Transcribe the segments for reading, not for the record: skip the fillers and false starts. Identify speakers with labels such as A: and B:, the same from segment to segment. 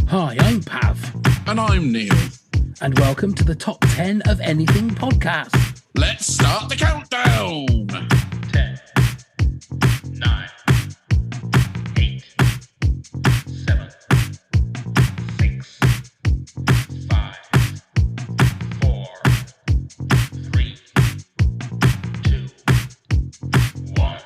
A: Hi, I'm Pav.
B: And I'm Neil.
A: And welcome to the Top 10 of Anything podcast.
B: Let's start the countdown.
C: 10, 9, 8, 7, 6, 5, 4, 3, 2, 1.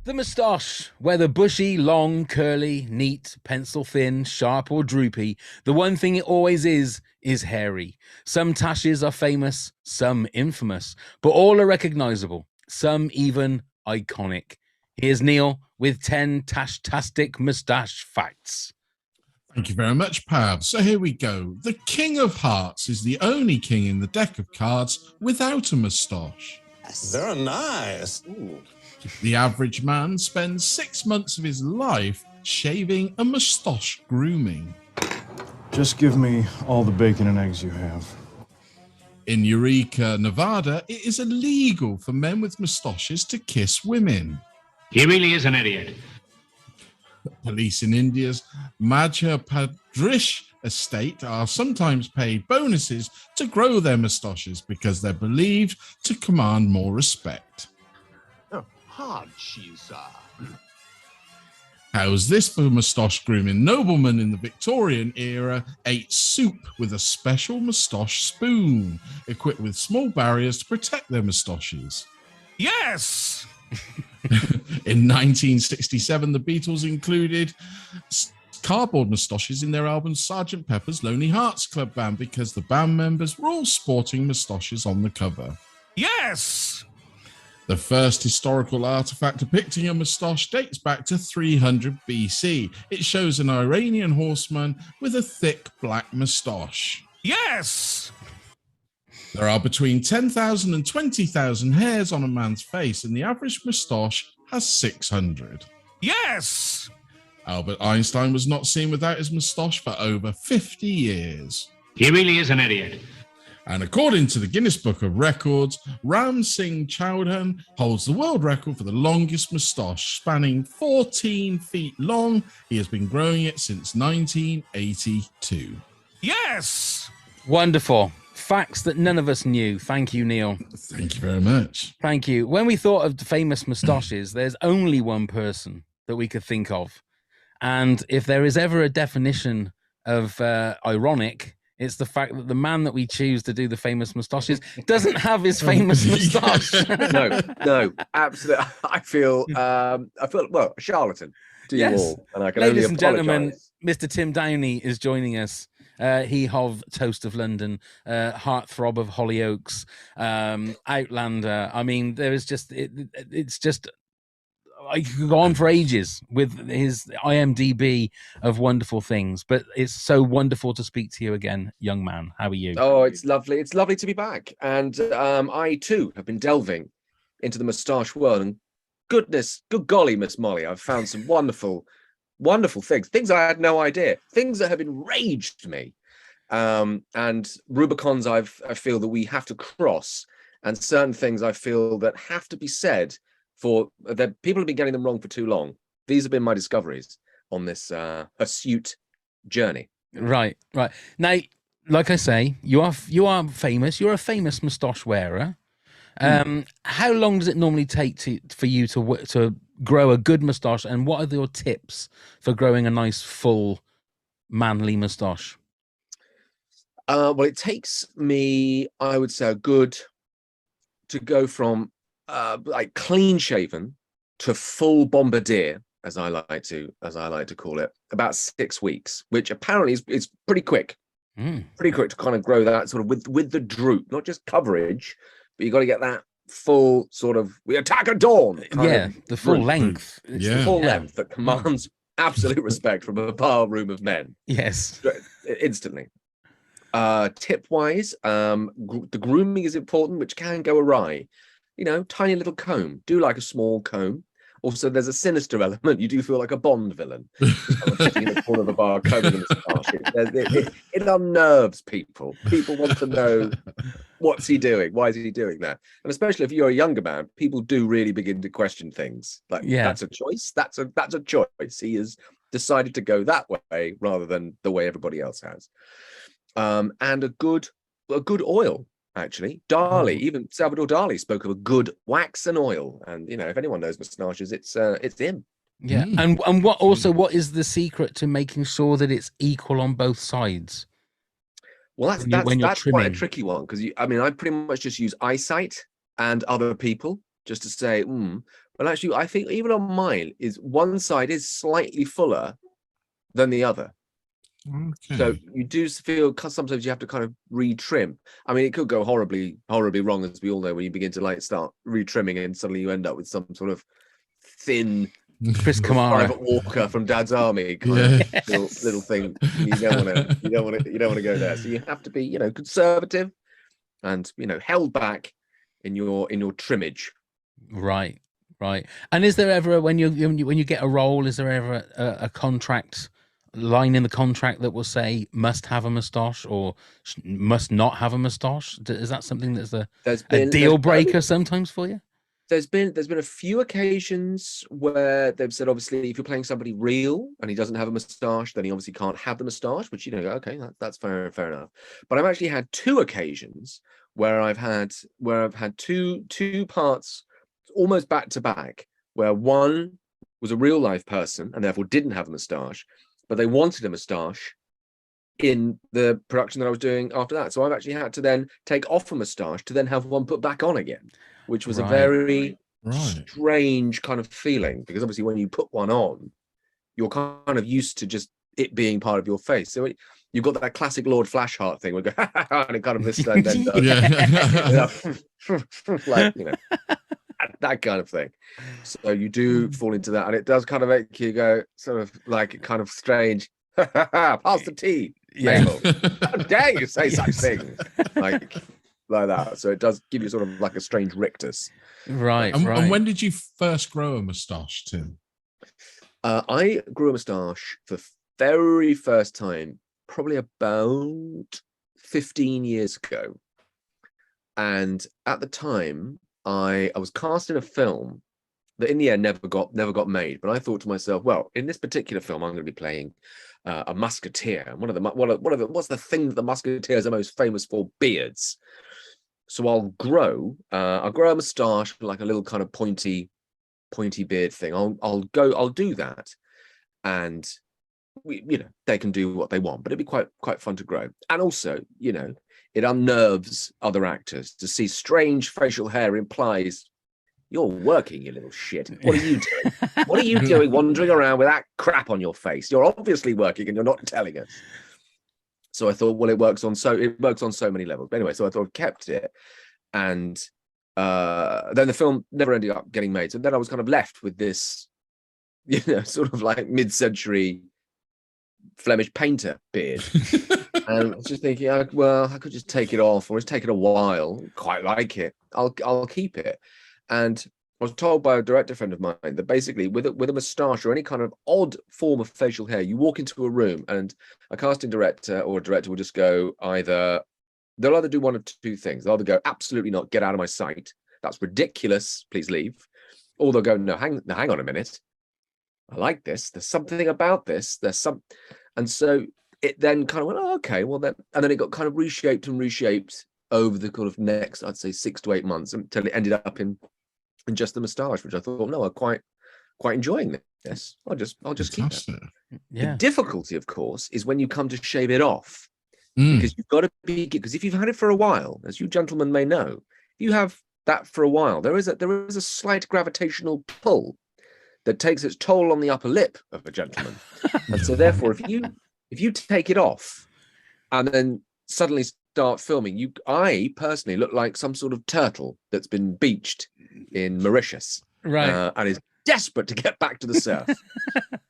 A: The moustache, whether bushy, long, curly, neat, pencil thin, sharp or droopy, the one thing it always is hairy. Some tashes are famous, some infamous, but all are recognizable, some even iconic. Here's Neil with 10 tash-tastic moustache facts.
B: Thank you very much, Pav. So here we go. The King of Hearts is the only king in the deck of cards without a moustache.
D: Very nice. Ooh.
B: The average man spends 6 months of his life shaving and moustache grooming.
E: Just give me all the bacon and eggs you have.
B: In Eureka, Nevada, it is illegal for men with moustaches to kiss women.
C: He really is an idiot.
B: Police in India's Madhya Pradesh estate are sometimes paid bonuses to grow their moustaches because they're believed to command more respect.
D: Hard cheese.
B: How's this for moustache grooming? Noblemen in the Victorian era ate soup with a special moustache spoon, equipped with small barriers to protect their moustaches.
C: Yes!
B: In 1967, the Beatles included cardboard moustaches in their album Sgt. Pepper's Lonely Hearts Club Band because the band members were all sporting moustaches on the cover.
C: Yes!
B: The first historical artifact depicting a moustache dates back to 300 BC. It shows an Iranian horseman with a thick black moustache.
C: Yes!
B: There are between 10,000 and 20,000 hairs on a man's face, and the average moustache has 600.
C: Yes!
B: Albert Einstein was not seen without his moustache for over 50 years.
C: He really is an idiot.
B: And according to the Guinness Book of Records, Ram Singh Chowdhury holds the world record for the longest moustache, spanning 14 feet long. He has been growing it since 1982.
C: Yes!
A: Wonderful. Facts that none of us knew. Thank you, Neil.
B: Thank you very much.
A: Thank you. When we thought of the famous moustaches, there's only one person that we could think of. And if there is ever a definition of ironic, it's the fact that the man that we choose to do the famous moustaches doesn't have his famous moustache.
F: No, absolutely. I feel well, a charlatan to you all, and I can
A: Ladies
F: only
A: and gentlemen,
F: apologise.
A: Mr. Tim Downie is joining us. He of Toast of London, Heartthrob of Hollyoaks, Outlander. I mean, there is just it's just. I could go on for ages with his IMDb of wonderful things, but it's so wonderful to speak to you again, young man. How are you?
F: Oh, it's lovely. It's lovely to be back. And I too have been delving into the moustache world. And good golly, Miss Molly, I've found some wonderful things I had no idea, things that have enraged me. And Rubicons I feel that we have to cross, and certain things I feel that have to be said. For that, people have been getting them wrong for too long. These have been my discoveries on this hirsute journey.
A: Right. Now, like I say, you are famous. You're a famous moustache wearer. How long does it normally take for you to grow a good moustache, and what are your tips for growing a nice, full, manly moustache?
F: Well, it takes me, I would say, to go from like clean shaven to full bombardier, as I like to call it, about 6 weeks, which apparently is pretty quick. Pretty quick to kind of grow that sort of with the droop, not just coverage, but you got to get that full sort of we attack at dawn.
A: The full length.
F: It's the full length that commands absolute respect from a bar room of men.
A: Yes,
F: instantly. Tip wise, the grooming is important, which can go awry. You know, tiny little comb. Do like a small comb. Also, there's a sinister element. You do feel like a Bond villain. Sitting in the corner of a bar, combing the moustache. It unnerves people. People want to know, what's he doing? Why is he doing that? And especially if you're a younger man, people do really begin to question things. Like, that's a choice. That's a choice. He has decided to go that way rather than the way everybody else has. And a good oil. Actually, Dali, even Salvador Dali spoke of a good wax and oil, and if anyone knows moustaches, it's him.
A: Yeah, and what is the secret to making sure that it's equal on both sides?
F: Well, that's quite a tricky one, because I pretty much just use eyesight and other people just to say, well, actually, I think even on mine is one side is slightly fuller than the other.
B: Okay.
F: So you do feel sometimes you have to kind of retrim. I mean, it could go horribly wrong, as we all know, when you begin to start retrimming and suddenly you end up with some sort of thin
A: Chris Kamara
F: private Walker from Dad's Army kind of little thing. You don't want to go there. So you have to be conservative and held back in your trimmage.
A: Right. And is there ever when you get a role, is there ever a contract line in the contract that will say must have a moustache or must not have a moustache? Is that something that's a deal breaker sometimes for you?
F: There's been a few occasions where they've said, obviously, if you're playing somebody real and he doesn't have a moustache, then he obviously can't have the moustache, which okay, that's fair enough. But I've actually had two occasions where I've had two parts almost back to back, where one was a real life person and therefore didn't have a moustache, but they wanted a moustache in the production that I was doing after that. So I've actually had to then take off a moustache to then have one put back on again, which was a very strange kind of feeling, because obviously when you put one on, you're kind of used to just it being part of your face. So you've got that classic Lord Flashheart thing where you go, and it kind of this and then that kind of thing. So you do fall into that, and it does kind of make you go sort of like kind of strange. Pass the tea. Mabel. How dare you say such things like that? So it does give you sort of like a strange rictus.
A: Right.
B: And when did you first grow a moustache, Tim?
F: I grew a moustache for the very first time probably about 15 years ago, and at the time I was cast in a film that in the end never got made. But I thought to myself, well, in this particular film, I'm going to be playing a musketeer, and what's the thing that the musketeers are most famous for? Beards. So I'll grow a moustache, like a little kind of pointy beard thing. I'll do that, and they can do what they want, but it'd be quite fun to grow. And also, it unnerves other actors to see strange facial hair. Implies you're working, you little shit. What are you doing? What are you doing wandering around with that crap on your face? You're obviously working and you're not telling us. So I thought, well, it works on so many levels. But anyway, so I thought I kept it. And then the film never ended up getting made. So then I was kind of left with this, sort of like mid-century Flemish painter beard. And I was just thinking, well, I could just take it off, or just take it a while. Quite like it. I'll keep it. And I was told by a director friend of mine that basically with a moustache or any kind of odd form of facial hair, you walk into a room and a casting director or a director will just go they'll either do one of two things. They'll either go, absolutely not, get out of my sight. That's ridiculous. Please leave. Or they'll go, no, hang on a minute. I like this. There's something about this. And so it then kind of went, oh, okay, well then, and then it got kind of reshaped over the kind of next, I'd say 6 to 8 months, until it ended up in just the moustache, which I thought, no, I'm quite enjoying this. I'll just keep it.
A: Yeah.
F: The difficulty, of course, is when you come to shave it off, because you've got to because if you've had it for a while, as you gentlemen may know, if you have that for a while, there is a slight gravitational pull that takes its toll on the upper lip of a gentleman, and so therefore, if you take it off and then suddenly start filming, I personally look like some sort of turtle that's been beached in Mauritius,
A: right,
F: and is desperate to get back to the surf.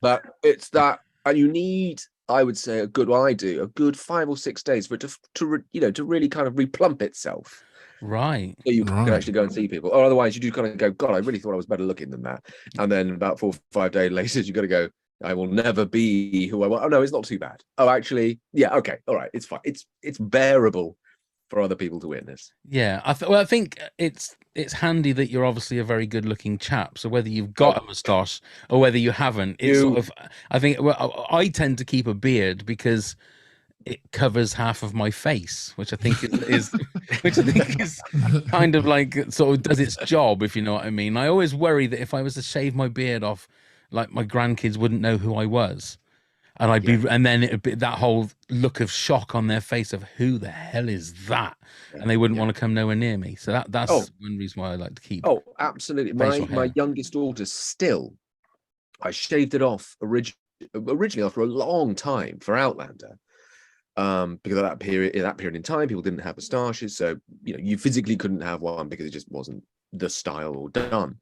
F: But it's that, and you need, I would say, a good 5 or 6 days for it to really kind of replump itself.
A: Right.
F: So you can
B: Right.
F: actually go and see people. Or otherwise, you do kind of go, God, I really thought I was better looking than that. And then about 4 or 5 days later, you got to go, I will never be who I want. Oh, no, it's not too bad. Oh, actually, yeah, okay, all right, it's fine. It's bearable for other people to witness.
A: Yeah, I think it's handy that you're obviously a very good-looking chap. So whether you've got a moustache or whether you haven't, it's sort of. I think I tend to keep a beard because it covers half of my face, which I think is which I think is kind of like sort of does its job, if you know what I mean. I always worry that if I was to shave my beard off, like my grandkids wouldn't know who I was. And I'd be, and then it'd be that whole look of shock on their face of who the hell is that, and they wouldn't want to come nowhere near me. So that's one reason why I like to keep.
F: Oh, absolutely. My youngest daughter still, I shaved it off originally after a long time for Outlander, because at that period in time, people didn't have moustaches, so you physically couldn't have one because it just wasn't the style or done.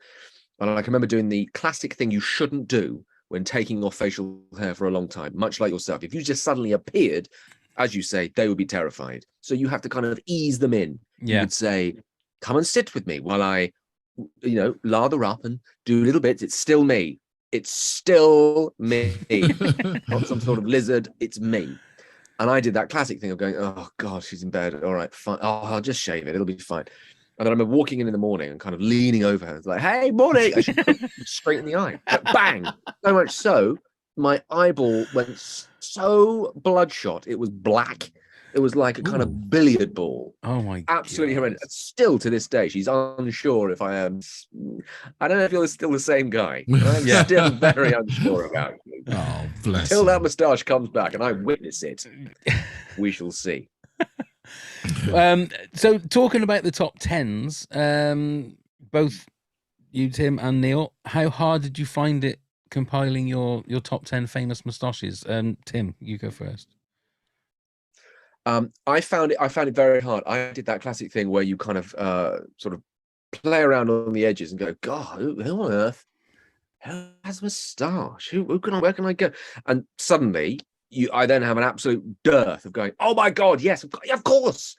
F: And I can remember doing the classic thing you shouldn't do when taking off facial hair for a long time, much like yourself. If you just suddenly appeared, as you say, they would be terrified. So you have to kind of ease them in.
A: Yeah.
F: You would say, come and sit with me while I, lather up and do little bits. It's still me. It's still me. Not some sort of lizard. It's me. And I did that classic thing of going, oh, God, she's in bed. All right, fine. Oh, I'll just shave it. It'll be fine. And then I remember walking in the morning and kind of leaning over her, like, "Hey, morning!" I should straight in the eye, but bang! So much so, my eyeball went so bloodshot. It was black. It was like a kind of billiard ball.
A: Oh my!
F: Absolutely horrendous. Still to this day, she's unsure if I am. I don't know if you're still the same guy. I'm still very unsure about you.
B: Oh, bless.
F: Till that moustache comes back and I witness it, we shall see.
A: So talking about the top tens, both you, Tim, and Neil, how hard did you find it compiling your top 10 famous moustaches? Tim, you go first.
F: I found it very hard. I did that classic thing where you kind of sort of play around on the edges and go, God, who on earth has a moustache? Where can I go? And suddenly I then have an absolute dearth of going, oh my God, yes, of course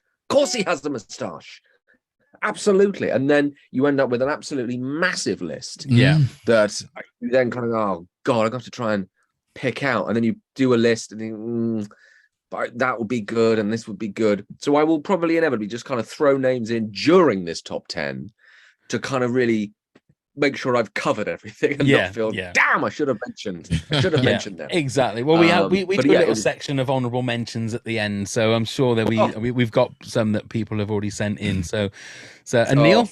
F: he has a moustache. Absolutely. And then you end up with an absolutely massive list.
A: Yeah.
F: That you then kind of go, oh God, I've got to try and pick out. And then you do a list and think, but that would be good and this would be good. So I will probably inevitably just kind of throw names in during this top 10 to kind of really make sure I've covered everything and not feel, damn, I should have mentioned them.
A: Exactly. Well, we do a little section of honourable mentions at the end, so I'm sure that we've got some that people have already sent in. So and Neil,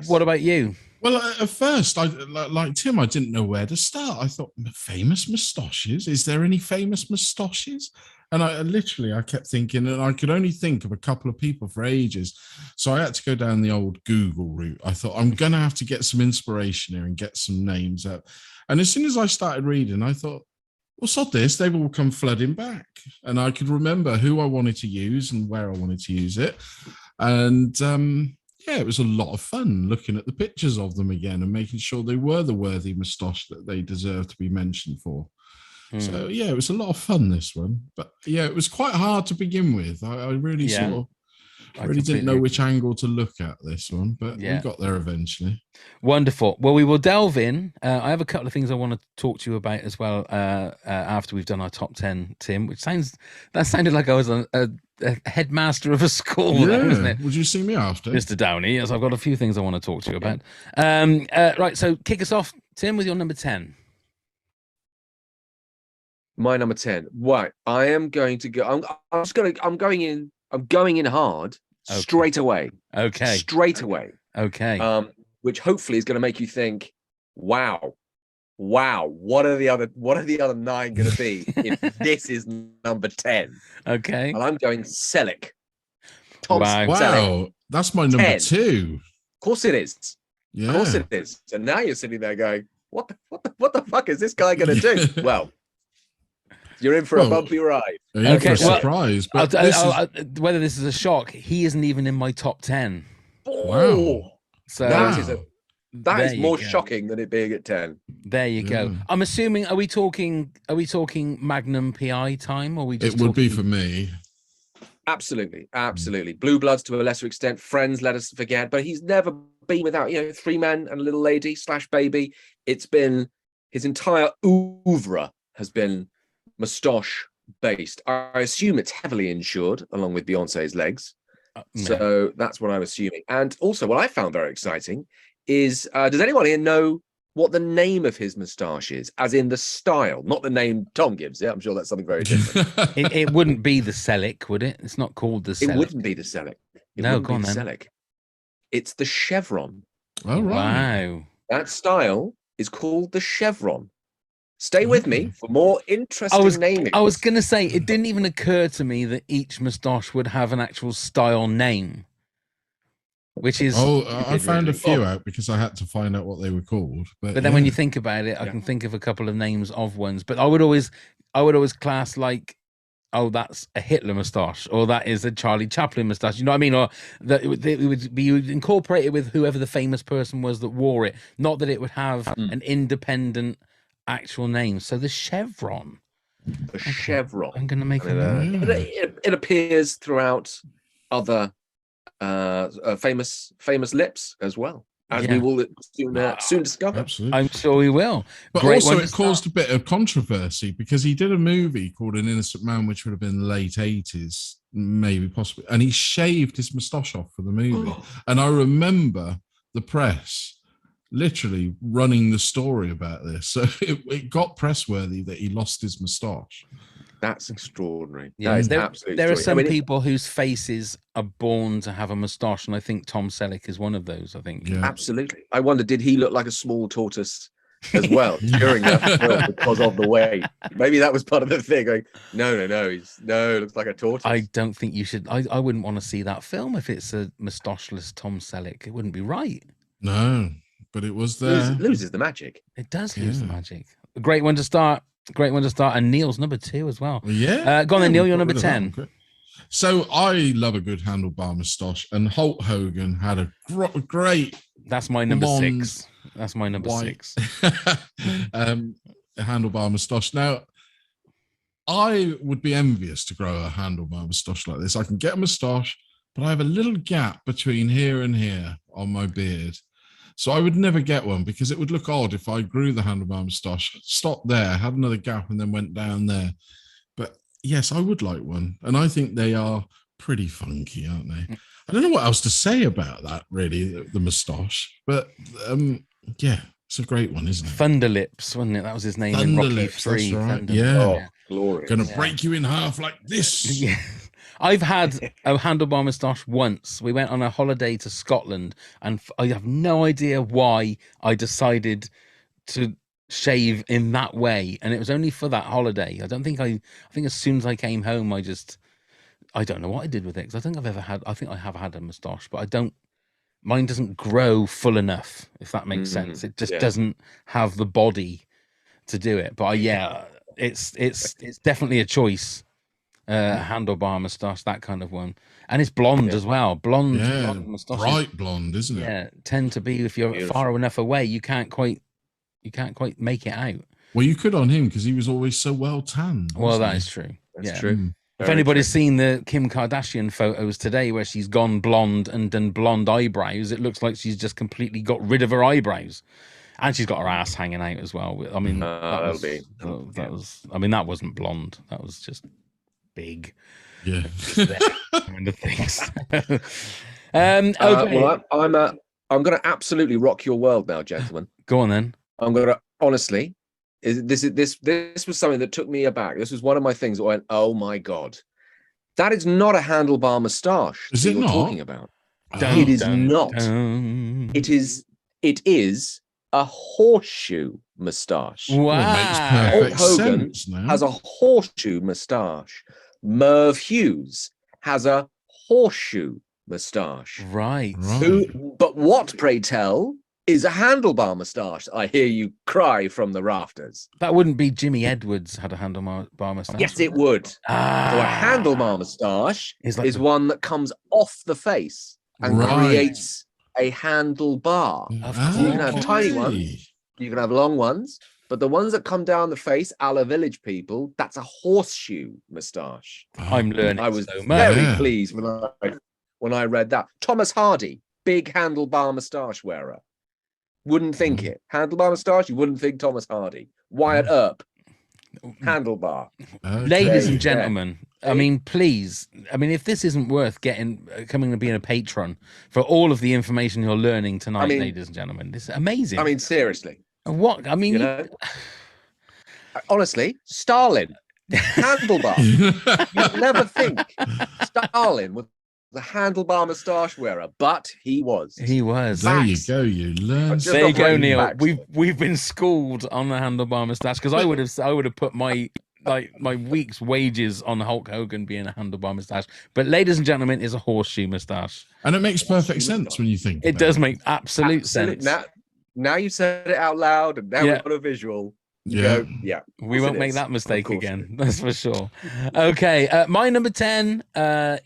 A: what about you?
B: Well, at first, like Tim, I didn't know where to start. I thought, famous moustaches? Is there any famous moustaches? And I kept thinking, and I could only think of a couple of people for ages. So I had to go down the old Google route. I thought, I'm going to have to get some inspiration here and get some names out. And as soon as I started reading, I thought, well, sod this, they've all come flooding back. And I could remember who I wanted to use and where I wanted to use it. And it was a lot of fun looking at the pictures of them again and making sure they were the worthy moustache that they deserve to be mentioned for. So it was a lot of fun, this one, but it was quite hard to begin with. I really didn't know which angle to look at this one, but we got there eventually.
A: Wonderful. Well, we will delve in. I have a couple of things I want to talk to you about as well after we've done our top 10, Tim, which sounded like I was a headmaster of a school, there, isn't it?
B: Would you see me after?
A: Mr. Downie, yes, I've got a few things I want to talk to you about. Right, so kick us off, Tim, with your number 10.
F: My number 10. Right. I am going to go. I'm going in hard straight away.
A: Okay.
F: Straight away.
A: Okay.
F: Which hopefully is going to make you think, wow, what are the other 9 going to be if this is number 10?
A: Okay.
F: And I'm going Selleck.
B: Wow. That's my number 2.
F: Of course it is.
B: Yeah.
F: Of course it is. And now you're sitting there going, what the fuck is this guy going to do? Well, you're in for a bumpy ride.
B: Okay, for a surprise. But
A: whether this is a shock, he isn't even in my top 10.
B: Wow.
A: So
F: that is more shocking than it being at 10.
A: There you go. I'm assuming, are we talking Magnum PI time, or we just?
B: It would be for me.
F: Absolutely, absolutely. Blue Bloods to a lesser extent. Friends, let us forget. But he's never been without, Three Men and a Little Lady / Baby. It's been his entire oeuvre has been moustache based. I assume it's heavily insured, along with Beyonce's legs. So that's what I'm assuming. And also, what I found very exciting is, does anyone here know what the name of his moustache is, as in the style, not the name Tom gives? Yeah, I'm sure that's something very different.
A: It wouldn't be the Selic, would it? It's not called the Selic.
F: It wouldn't be the Selic.
A: No, go on then.
F: Selic. It's the chevron.
B: Oh, right.
A: Wow.
F: That style is called the chevron. Stay with me for more interesting naming.
A: I was going to say, it didn't even occur to me that each moustache would have an actual style name, which is...
B: I found a few out because I had to find out what they were called. But
A: then when you think about it, I can think of a couple of names of ones, but I would always class like, oh, that's a Hitler moustache, or that is a Charlie Chaplin moustache. You know what I mean? Or that you would incorporate it with whoever the famous person was that wore it, not that it would have an independent actual name. So the chevron.
F: The chevron.
A: I'm going to make a note.
F: It appears throughout other famous lips as well, as we will soon discover.
B: Absolutely.
A: I'm sure we will.
B: But
A: Great
B: also,
A: one
B: it caused a bit of controversy because he did a movie called An Innocent Man, which would have been late 80s, maybe possibly, and he shaved his moustache off for the movie. And I remember the press literally running the story about this. So it got press worthy that he lost his moustache.
F: That's extraordinary.
A: Yeah,
F: that
A: there are some people whose faces are born to have a moustache, and I think Tom Selleck is one of those. I think
F: absolutely. I wonder, did he look like a small tortoise as well during that film because of the weight? Maybe that was part of the thing. Like, no, looks like a tortoise.
A: I don't think you should. I wouldn't want to see that film if it's a moustacheless Tom Selleck. It wouldn't be right.
B: No, but it was there.
F: Loses the magic.
A: It does lose the magic. A great one to start. Great one to start. And Neil's number 2 as well.
B: Yeah.
A: Go on then, Neil. You're number 10.
B: So I love a good handlebar moustache, and Hulk Hogan had a great.
A: That's my number 6. That's my number 6.
B: Handlebar moustache. Now, I would be envious to grow a handlebar moustache like this. I can get a moustache, but I have a little gap between here and here on my beard. So I would never get one because it would look odd if I grew the handlebar moustache, stopped there, had another gap, and then went down there. But yes, I would like one. And I think they are pretty funky, aren't they? I don't know what else to say about that, really, the moustache. But yeah, it's a great one, isn't it?
A: Thunder Lips, wasn't it? That was his name in Rocky 3.
B: That's right.
A: Thunder.
B: Yeah.
F: Glorious.
B: Gonna break you in half like this.
A: Yeah. I've had a handlebar moustache once. We went on a holiday to Scotland, and I have no idea why I decided to shave in that way. And it was only for that holiday. I think as soon as I came home, I don't know what I did with it. Because I think I have had a moustache, but mine doesn't grow full enough, if that makes sense. It just doesn't have the body to do it. But it's definitely a choice. Handlebar moustache, that kind of one, and it's blonde as well. Blonde moustache,
B: bright blonde, isn't it?
A: Yeah, tend to be if you're far enough away, you can't quite make it out.
B: Well, you could on him because he was always so well tanned.
A: Well, that is true.
F: That's true.
A: If anybody's seen the Kim Kardashian photos today where she's gone blonde and done blonde eyebrows, it looks like she's just completely got rid of her eyebrows. And she's got her ass hanging out as well. I mean, that wasn't blonde. That was just big.
B: Yeah.
A: Kind of things. Okay.
F: Well, I'm going to absolutely rock your world now, gentlemen.
A: Go on then.
F: I'm going to honestly. This was something that took me aback. This was one of my things that went, oh my god, that is not a handlebar moustache.
B: Is it not?
F: Talking about? It is not. It is a horseshoe moustache.
A: Wow.
B: Well, makes perfect
F: Hulk Hogan
B: sense now.
F: has a horseshoe moustache. Merv Hughes has a horseshoe moustache.
A: Right.
F: But what, pray tell, is a handlebar moustache? I hear you cry from the rafters.
A: That wouldn't be Jimmy Edwards had a handlebar moustache.
F: Yes, it would. So a handlebar moustache is one that comes off the face and creates a handlebar. You can have tiny ones, you can have long ones, But the ones that come down the face, a la Village People, that's a horseshoe moustache.
A: I'm learning
F: I was
A: so much.
F: very pleased when I read that. Thomas Hardy, big handlebar moustache wearer. Wouldn't think it. Handlebar moustache, you wouldn't think Thomas Hardy. Wyatt Earp, handlebar.
A: Ladies and
F: Okay.
A: gentlemen, I mean, please, I mean, if this isn't worth coming and being a patron for all of the information you're learning tonight, ladies and gentlemen, this is amazing.
F: I mean, seriously.
A: What? I mean,
F: You know, honestly, Stalin, handlebar. You'd never think Stalin was the handlebar moustache wearer, but he was.
A: He was.
B: There you go. You learn.
F: Just
A: There you go,
F: operating
A: Neil.
F: facts.
A: We've been schooled on the handlebar moustache because I would have put my week's wages on Hulk Hogan being a handlebar moustache. But ladies and gentlemen, is a horseshoe moustache.
B: And it makes perfect sense when you think
A: It
B: about
A: does make absolute sense.
F: Now you said it out loud, and now
A: Yeah.
F: we've got a visual. You
B: Yeah.
F: go, yeah.
A: We
F: Of
A: won't
F: course
A: make
F: it
A: that
F: is.
A: mistake
F: Of course
A: again. That's for sure. Okay, my number 10, and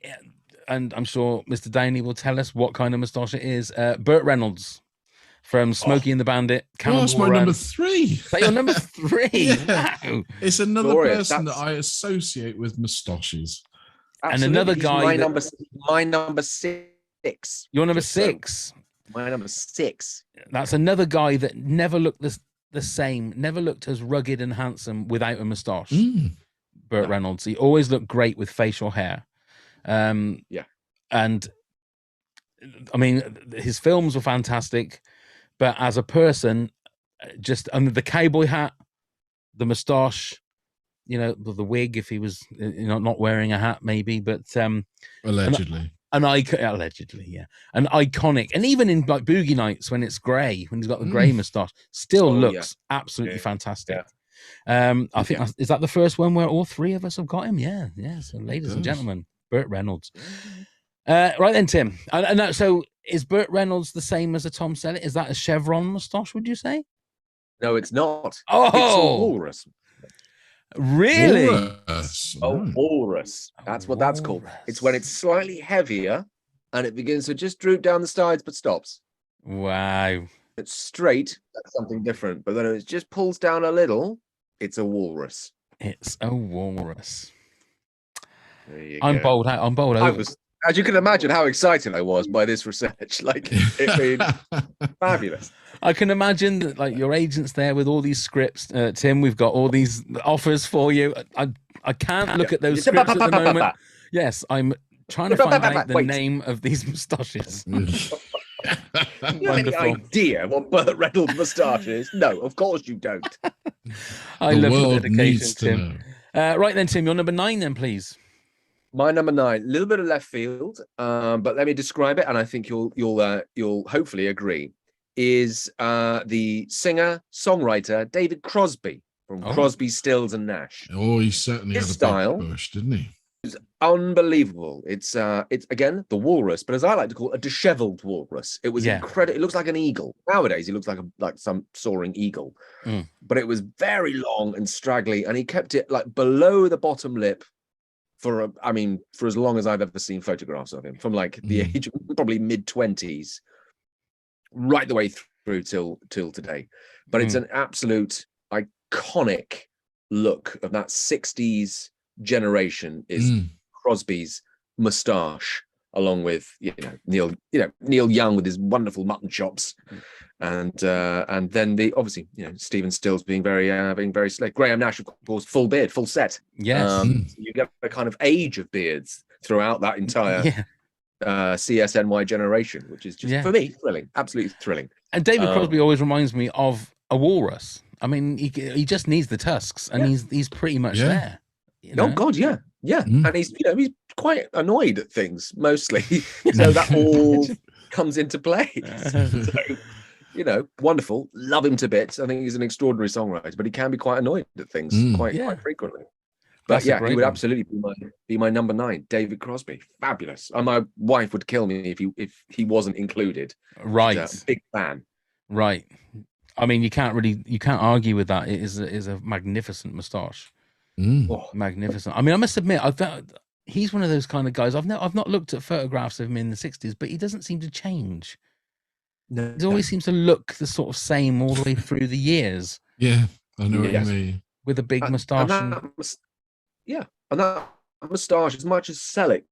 A: I'm sure Mr. Downey will tell us what kind of moustache it is. Burt Reynolds from Smokey and the Bandit.
B: Oh, that's my
A: Cannonball
B: number
A: Run.
B: 3.
A: Is that your number 3?
B: Yeah.
A: Wow.
B: It's another
F: Glorious.
B: person
F: That's-
B: that I associate with moustaches.
A: And another
F: Absolutely. He's
A: guy
F: My
A: that-
F: number 6.
A: Your number
F: Just so-
A: 6.
F: My number 6.
A: That's another guy that never looked the same, never looked as rugged and handsome without a moustache. Burt Reynolds. He always looked great with facial hair.
F: Yeah.
A: And I mean, his films were fantastic, but as a person, just under the cowboy hat, the moustache, you know, the wig, if he was, you know, not wearing a hat, maybe, but
B: Allegedly.
A: allegedly, yeah, an iconic, and even in like Boogie Nights when it's grey, when he's got the grey moustache, still
F: Oh,
A: looks absolutely
F: Yeah.
A: fantastic. I think is that the first one where all three of us have got him? Yeah. So, ladies and
B: does.
A: gentlemen, Burt Reynolds. Right then, Tim. So, is Burt Reynolds the same as a Tom Selleck? Is that a chevron moustache? Would you say?
F: No, it's not. It's a
A: Oh,
F: walrus.
A: really?
B: Walrus.
F: Oh,
B: Right.
F: walrus. That's what that's called. It's when it's slightly heavier and it begins to just droop down the sides but stops.
A: Wow.
F: It's straight, that's something different. But then it just pulls down a little, it's a walrus.
A: It's a walrus.
F: There you
A: I'm
F: go.
A: bold. I'm bold.
F: I was, as you can imagine, how excited I was by this research. Like, it been fabulous.
A: I can imagine that, like, your agent's there with all these scripts. Tim, we've got all these offers for you. I can't look at those scripts at the moment. Yes, I'm trying to find out the
F: Wait.
A: name of these moustaches.
F: You have any
A: Wonderful.
F: idea what Burt Reynolds' moustache is? No, of course you don't.
A: I
B: The
A: love your
B: world
A: dedication,
B: needs to
A: Tim.
B: know.
A: Right then, Tim, your number 9 then, please.
F: My number 9, a little bit of left field, but let me describe it, and I think you'll hopefully agree. Is the singer songwriter David Crosby from Crosby, Stills and Nash?
B: Oh, he certainly
F: His
B: had a
F: style.
B: big push, didn't he?
F: Unbelievable. It's again the walrus, but as I like to call it, a disheveled walrus. It was
A: Yeah.
F: incredible. It looks like an eagle. Nowadays, he looks like some soaring eagle, but it was very long and straggly, and he kept it like below the bottom lip for as long as I've ever seen photographs of him, from like the age of probably mid-20s, right the way through till today. But it's an absolute iconic look of that 60s generation is Crosby's moustache, along with Neil Young with his wonderful mutton chops, and then obviously Stephen Stills being very slick. Graham Nash, of course, full beard, full set.
A: Yes.
F: You get a kind of age of beards throughout that entire
A: Yeah.
F: CSNY generation, which is just for me thrilling, absolutely thrilling.
A: And David Crosby always reminds me of a walrus. I mean, he just needs the tusks, and he's pretty much there.
F: Oh God, yeah. And he's quite annoyed at things mostly, so that all comes into play. So, wonderful, love him to bits. I think he's an extraordinary songwriter, but he can be quite annoyed at things quite frequently. But
A: That's a great
F: he would
A: one.
F: absolutely be my number 9, David Crosby. Fabulous. And my wife would kill me if he wasn't included.
A: Right.
F: She's a big fan.
A: Right. I mean, you can't argue with that. It is a magnificent moustache.
F: Oh,
A: Magnificent. I mean, I must admit, he's one of those kind of guys. I've not looked at photographs of him in the 60s, but he doesn't seem to change.
F: no,
A: He always seems to look the sort of same all the way through the years.
B: Yeah. I know what
F: Yes.
B: you mean.
A: with a big
F: And
A: moustache.
F: and that moustache, as much as Selleck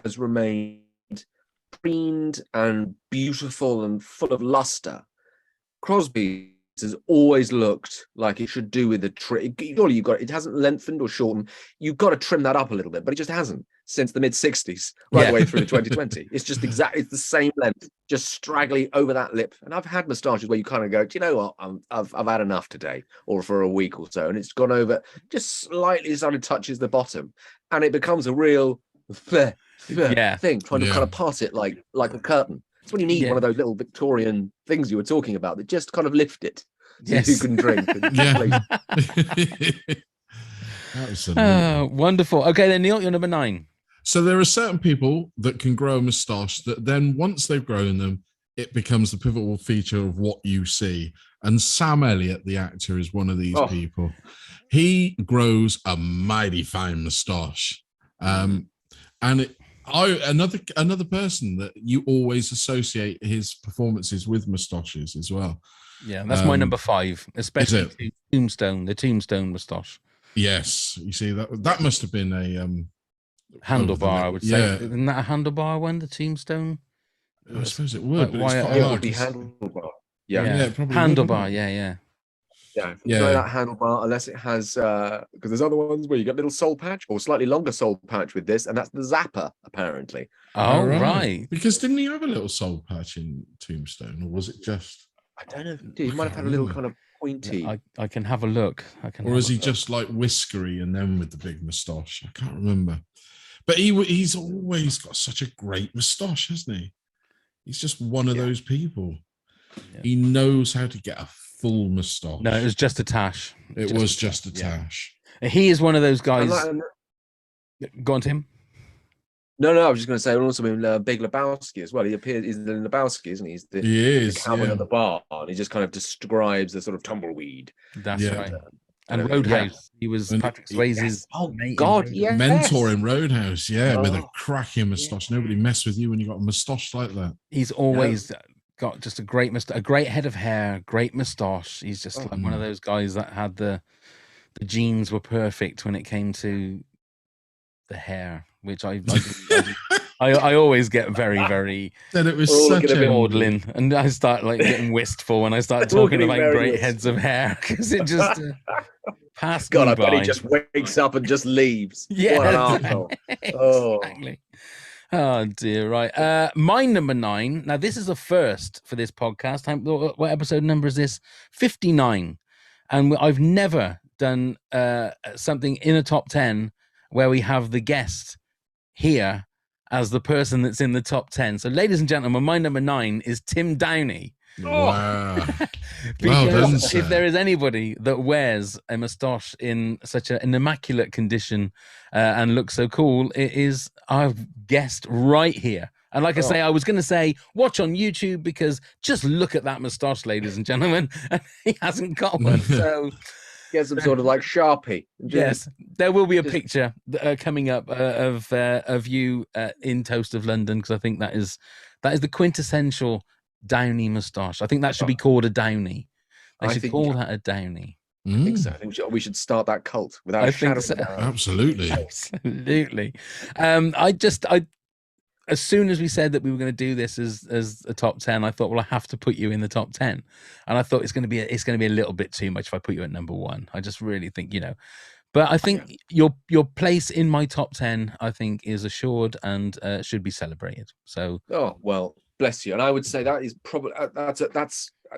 F: has remained preened and beautiful and full of luster, Crosby's has always looked like it should do with the trim. Surely it hasn't lengthened or shortened. You've got to trim that up a little bit, but it just hasn't since the mid 60s, right the way through to 2020. It's just it's the same length, just straggly over that lip. And I've had moustaches where you kind of go, do you know what? I've had enough today, or for a week or so, and it's gone over just slightly, sort of touches the bottom, and it becomes a real thing, trying to kind of part it like a curtain. It's when you need one of those little Victorian things you were talking about that just kind of lift it so you can drink.
B: Absolutely.
A: Wonderful. Okay, then Neil, you're number 9.
B: So there are certain people that can grow a moustache that then once they've grown them, it becomes the pivotal feature of what you see. And Sam Elliott, the actor, is one of these people. He grows a mighty fine moustache. Another person that you always associate his performances with moustaches as well.
A: Yeah, that's my number 5, especially the Tombstone moustache.
B: Yes, you see that must have been a
A: handlebar, I would say. Yeah. Isn't that a handlebar one, the Tombstone?
B: I suppose it would.
F: It would be handlebar.
A: Yeah,
B: probably
A: handlebar.
B: Would,
A: yeah.
F: That handlebar, unless it has, because there's other ones where you got little soul patch or slightly longer soul patch with this, and that's the Zapper, apparently.
A: Oh, right.
B: Because didn't he have a little soul patch in Tombstone, or was it just?
F: I don't know. He might have had a little kind of pointy.
A: Yeah, I can have a look.
B: Or is he just like whiskery and then with the big moustache? I can't remember. But he's always got such a great moustache, hasn't he? He's just one of those people. Yeah. He knows how to get a full moustache.
A: No, it was just a tash.
B: It was just a tash.
A: He is one of those guys. Go on, Tim.
F: No, I was just going to say, also in Big Lebowski as well. He's in Lebowski, isn't he? He is. The cowboy at the bar, and he just kind of describes the sort of tumbleweed.
A: That's right. And Roadhouse, he was Patrick Swayze's
B: mentor in Roadhouse, with a cracking moustache. Nobody mess with you when you got a moustache like that.
A: He's always got just a great moustache, a great head of hair, great moustache. He's just like one of those guys that had the genes were perfect when it came to the hair, which I always get very, very.
B: Then it was such a
A: maudlin, and I start like getting wistful when I start talking about great heads of hair because it just passed
F: God,
A: me
F: I
A: by.
F: bet he just wakes up and just leaves.
A: Yeah,
F: what an arsehole.
A: Exactly. Oh dear, right. My number 9. Now this is a first for this podcast. What episode number is this? 59, and I've never done something in a top 10 where we have the guest here as the person that's in the top 10. So, ladies and gentlemen, my number 9 is Tim Downie.
B: Wow.
A: Because if there is anybody that wears a moustache in such an immaculate condition and looks so cool, it is our guest right here. And like I say, I was going to say, watch on YouTube, because just look at that moustache, ladies and gentlemen. And he hasn't got one. So
F: get some sort of like Sharpie.
A: Yes, there will be a picture coming up of you in Toast of London, because I think that is the quintessential Downie moustache. I think that should be called a Downie. They should call that a Downie.
F: I think so. I think we should start that cult without a shadow of a doubt.
B: Absolutely.
A: Absolutely. As soon as we said that we were going to do this as a top 10, I thought, well, I have to put you in the top 10. And I thought it's going to be a little bit too much if I put you at number 1. I just really think, but I think your place in my top 10, I think, is assured and should be celebrated. So,
F: well, bless you. And I would say that is probably that's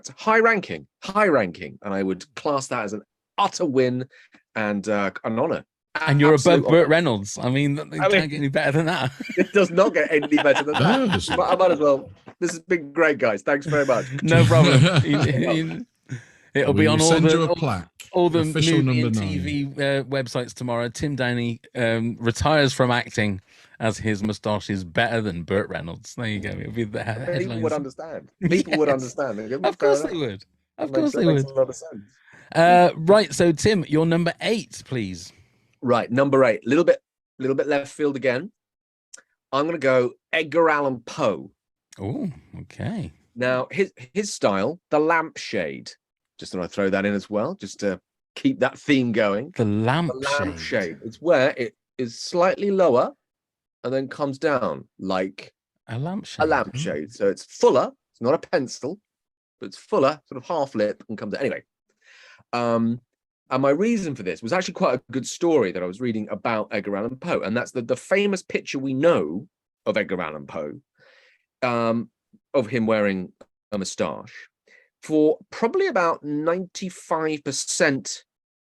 F: a high ranking, and I would class that as an utter win and an honor.
A: And you're above Burt Reynolds. I mean, it can't get any better than that.
F: It does not get any better than that. But I might as well. This has been great, guys. Thanks very much.
A: No problem. It'll be on all the movie and TV websites tomorrow. Tim Downie retires from acting as his moustache is better than Burt Reynolds. There you go. It'll be the headlines.
F: People would understand. People would understand.
A: Of course they would. Of course they would.
F: Makes a lot of sense.
A: Right. So, Tim, you're number 8, please.
F: Right, number 8. Little bit left field again. I'm going to go Edgar Allan Poe.
A: Oh, okay.
F: Now his style, the lampshade, Just thought I'd throw that in as well, just to keep that theme going.
A: The
F: The
A: lampshade.
F: lampshade. It's where it is slightly lower and then comes down like
A: A lampshade.
F: a lampshade. So it's fuller. It's not a pencil, but it's fuller, sort of half lip, and comes out. Anyway, and my reason for this was actually quite a good story that I was reading about Edgar Allan Poe, and that's the famous picture we know of Edgar Allan Poe, of him wearing a moustache. For probably about 95%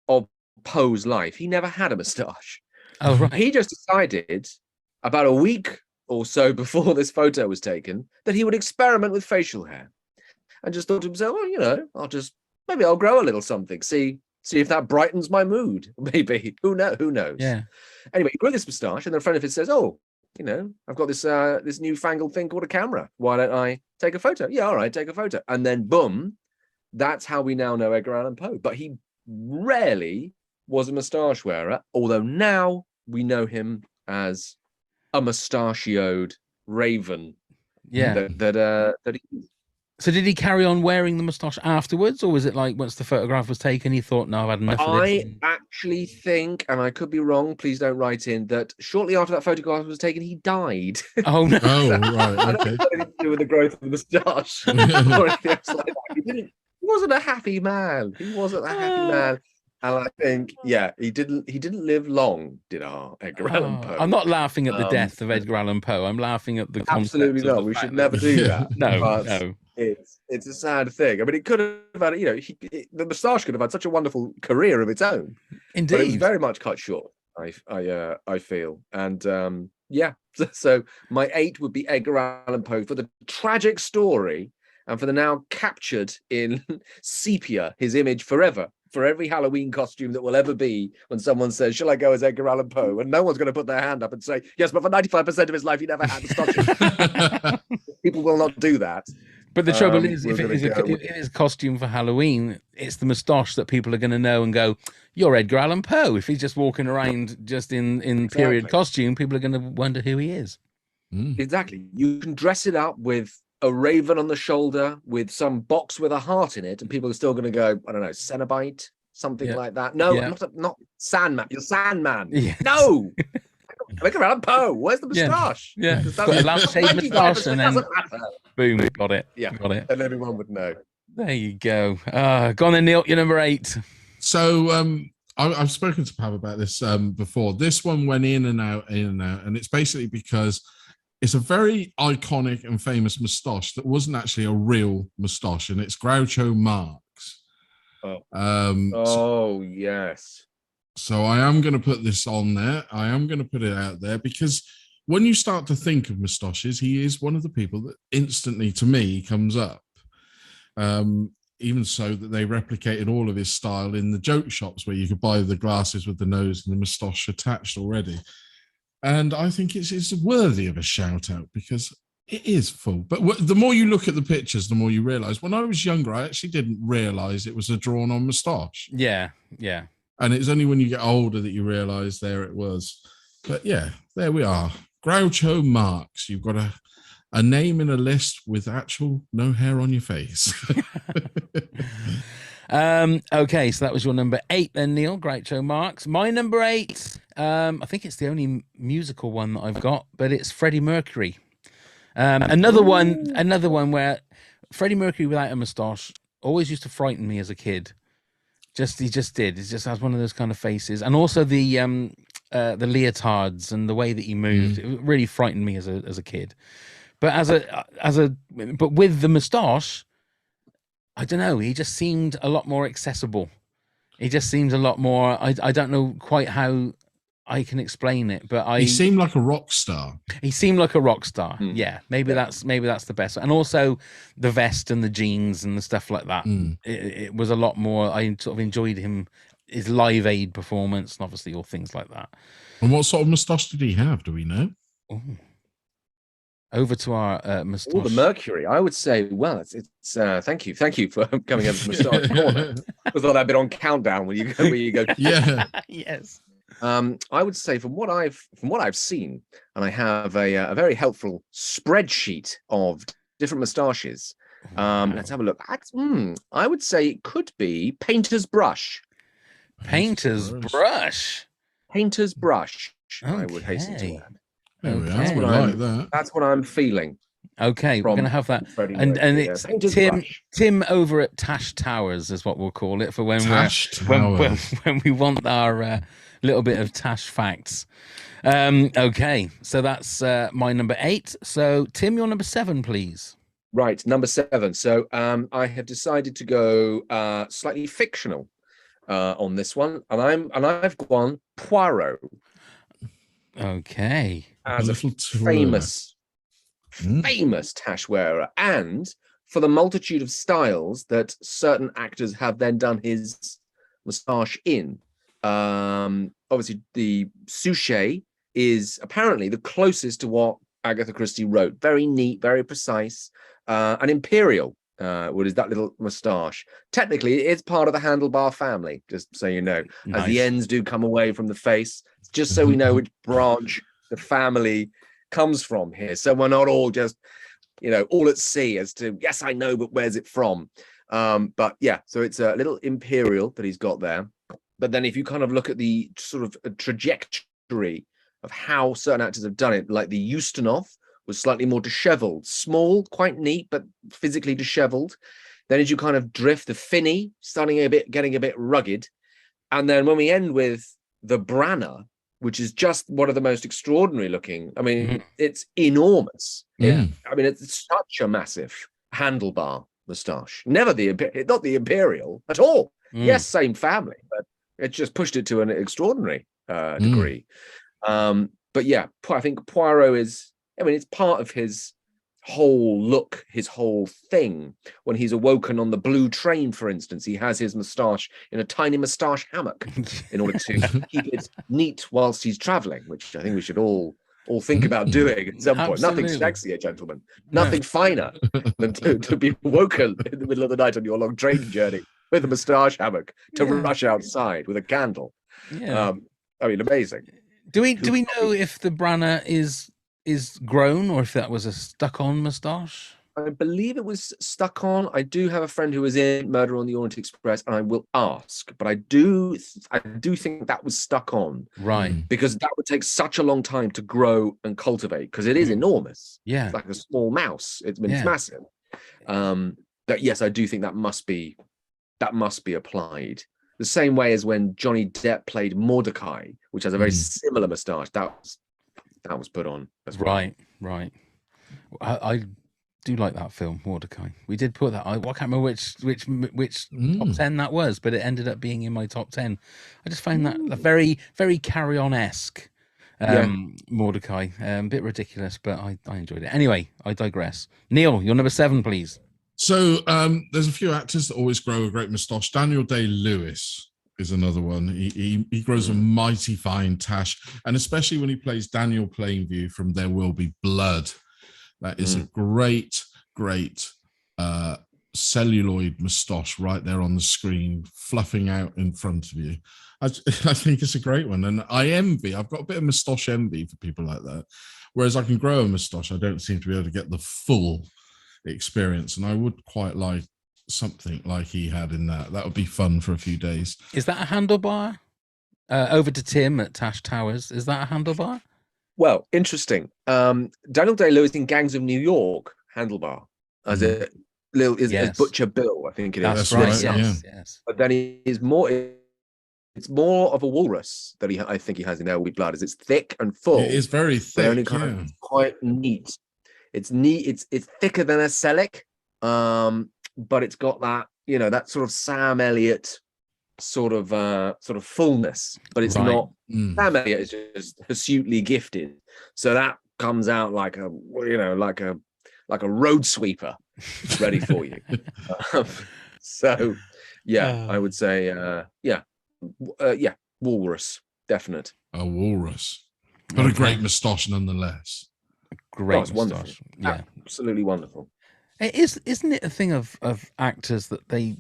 F: of Poe's life, he never had a moustache.
A: Oh, right.
F: He just decided about a week or so before this photo was taken that he would experiment with facial hair, and just thought to himself, well, you know, maybe I'll grow a little something, see if that brightens my mood. Maybe, who knows?
A: Yeah.
F: Anyway, he grew this moustache, and then a friend of his says, oh, you know, I've got this newfangled thing called a camera. Why don't I take a photo? Yeah, all right, take a photo. And then boom, that's how we now know Edgar Allan Poe. But he rarely was a moustache wearer, although now we know him as a mustachioed raven.
A: Yeah.
F: That he.
A: So did he carry on wearing the moustache afterwards, or was it like once the photograph was taken, he thought, no, I've had enough of this?
F: I actually think, and I could be wrong, please don't write in, that shortly after that photograph was taken, he died.
A: Oh, no.
B: Oh, right.
F: I don't
B: Okay.
F: know anything to do with the growth of the moustache or anything else like that. He wasn't a happy man. He wasn't a happy man. And I think, yeah, he didn't live long, did our Edgar Allan Poe.
A: I'm not laughing at the death of Edgar Allan Poe. I'm laughing at the
F: Absolutely
A: concept
F: not.
A: of the
F: We
A: fact
F: should
A: that-
F: never do that.
A: No,
F: But
A: no.
F: It's a sad thing. I mean, it could have had, you know, the moustache could have had such a wonderful career of its own.
A: Indeed.
F: But it was very much cut short, I feel. And yeah, so my 8 would be Edgar Allan Poe for the tragic story, and for the now captured in sepia his image forever, for every Halloween costume that will ever be when someone says, shall I go as Edgar Allan Poe? And no one's going to put their hand up and say, yes, but for 95% of his life, he never had moustaches. People will not do that.
A: But the trouble is,
F: we're
A: if it
F: gonna
A: is
F: go
A: if it is a costume for Halloween, it's the moustache that people are going to know and go, you're Edgar Allan Poe. If he's just walking around just in period
F: Exactly.
A: costume, people are going to wonder who he is.
F: Exactly. You can dress it up with a raven on the shoulder with some box with a heart in it, and people are still going to go, I don't know, Cenobite, something
A: Yeah.
F: like that. No,
A: Yeah.
F: not Sandman. You're Sandman.
A: Yes.
F: No. Edgar Allan Poe. Where's the
A: Yeah.
F: moustache?
A: Yeah.
F: Because
A: Put a lampshade
F: 95%
A: moustache and then
F: doesn't matter.
A: boom, got it.
F: Yeah.
A: Got it.
F: And everyone would know.
A: There you go. Go on then, Neil. You're number 8.
B: So I've spoken to Pav about this before. This one went in and out, and it's basically because it's a very iconic and famous moustache that wasn't actually a real moustache, and it's Groucho Marx.
F: Oh, yes.
B: So I am going to put this on there. I am going to put it out there because when you start to think of moustaches, he is one of the people that instantly, to me, comes up. Even so that they replicated all of his style in the joke shops where you could buy the glasses with the nose and the moustache attached already. And I think it's worthy of a shout out because it is full. But the more you look at the pictures, the more you realize. When I was younger, I actually didn't realize it was a drawn on moustache.
A: Yeah. Yeah.
B: And it's only when you get older that you realize there it was. But yeah, there we are. Groucho Marx. You've got a name in a list with actual no hair on your face.
A: Okay, so that was your number 8 then, Neil. Groucho Marx. My number 8, I think it's the only musical one that I've got, but it's Freddie Mercury. Another one where Freddie Mercury without a moustache always used to frighten me as a kid. He just did. He just has one of those kind of faces, and also the leotards and the way that he moved. It really frightened me as a kid. But but with the moustache, I don't know. He just seemed a lot more accessible. He just seemed a lot more. I don't know quite how I can explain it, but
B: He seemed like a rock star.
A: He seemed like a rock star. Yeah, maybe that's the best. And also the vest and the jeans and the stuff like that. It was a lot more. I sort of enjoyed his Live Aid performance, and obviously all things like that.
B: And what sort of moustache did he have? Do we know?
A: Ooh. Over to our moustache.
F: Oh, the Mercury. I would say, well, it's thank you for coming over to Moustache Corner. I thought that'd been on countdown when you go.
B: Yeah.
A: Yes.
F: I would say from what I've seen, and I have a very helpful spreadsheet of different moustaches. Let's have a look. I would say it could be painter's brush.
A: Painter's brush.
F: Painter's brush. I would hasten to
A: Okay.
F: add.
B: There we are.
A: Okay.
B: We like that.
F: That's what I'm feeling.
A: Okay, we're
F: From
A: gonna have that,
F: Freddie
A: and
F: Mercury,
A: it's
F: Painter's
A: Tim
F: brush.
A: Tim over at Tash Towers is what we'll call it for when
B: Tash
A: when
B: Towers.
A: when we want our little bit of Tash facts. Okay, so that's my number 8. So Tim, your number 7, please.
F: Right, number 7. So I have decided to go slightly fictional on this one, and I've gone Poirot
A: Okay.
F: as a
B: little twirler.
F: famous tash wearer, and for the multitude of styles that certain actors have then done his moustache in. Obviously, the souchet is apparently the closest to what Agatha Christie wrote. Very neat, very precise. An imperial, what is that little moustache? Technically, it's part of the handlebar family, just so you know, as the
A: Nice.
F: ends do come away from the face, just so we know which branch the family comes from here. So we're not all just, all at sea as to, yes, I know, but where's it from? But yeah, so it's a little imperial that he's got there. But then if you kind of look at the sort of a trajectory of how certain actors have done it, like the Ustinov was slightly more disheveled, small, quite neat, but physically disheveled. Then as you kind of drift, the Finney getting a bit rugged. And then when we end with the Branner, which is just one of the most extraordinary looking, I mean, it's enormous.
A: Yeah.
F: I mean, it's such a massive handlebar moustache. Not the imperial at all. Yes, same family, but it just pushed it to an extraordinary degree. But yeah, I think Poirot is, it's part of his whole look, his whole thing. When he's awoken on the blue train, for instance, he has his moustache in a tiny moustache hammock in order to keep it neat whilst he's traveling, which I think we should all think about doing at some point. Nothing sexier, gentlemen. Nothing finer than to be woken in the middle of the night on your long train journey with a moustache hammock to rush outside with a candle.
A: Yeah.
F: Amazing.
A: Do we know if the Branner is grown or if that was a stuck-on moustache?
F: I believe it was stuck on. I do have a friend who was in Murder on the Orient Express, and I will ask, but I do think that was stuck on,
A: Right?
F: Because that would take such a long time to grow and cultivate, because it is enormous.
A: Yeah,
F: It's like a small mouse. It's massive. That yes, I do think that must be applied the same way as when Johnny Depp played Mordecai, which has a very similar moustache. That was put on as well.
A: Right. I do like that film, Mordecai. We did put that. I can't remember which top 10 that was, but it ended up being in my top 10. I just found that a very, very Carry On-esque Mordecai. A bit ridiculous, but I enjoyed it. Anyway, I digress. Neil, your number 7, please.
B: So there's a few actors that always grow a great moustache. Daniel Day-Lewis is another one. He grows a mighty fine tash, and especially when he plays Daniel Plainview from There Will Be Blood. That is a great celluloid moustache right there on the screen, fluffing out in front of you. I think it's a great one, and I've got a bit of moustache envy for people like that. Whereas I can grow a moustache, I don't seem to be able to get the full experience, and I would quite like something like he had in that. That would be fun for a few days.
A: Is that a handlebar? Over to Tim at Tash Towers. Is that a handlebar?
F: Well, interesting. Daniel Day-Lewis in Gangs of New York, handlebar, as a little as Butcher Bill, I think it is.
A: That's right. Yes.
F: But then he's more. It's more of a walrus that I think he has in There Will Be Blood. It's thick and full.
B: It is very thick.
F: Only kind of quite neat. It's neat. It's thicker than a Selleck, but it's got that that sort of Sam Elliott sort of fullness. But it's not. Sam Elliott is just hirsutely gifted, so that comes out like a road sweeper, ready for you. So yeah, I would say walrus, definite.
B: A walrus, but a great moustache nonetheless.
A: Great moustache.
F: Wonderful.
A: Yeah,
F: absolutely wonderful.
A: Isn't it a thing of actors that they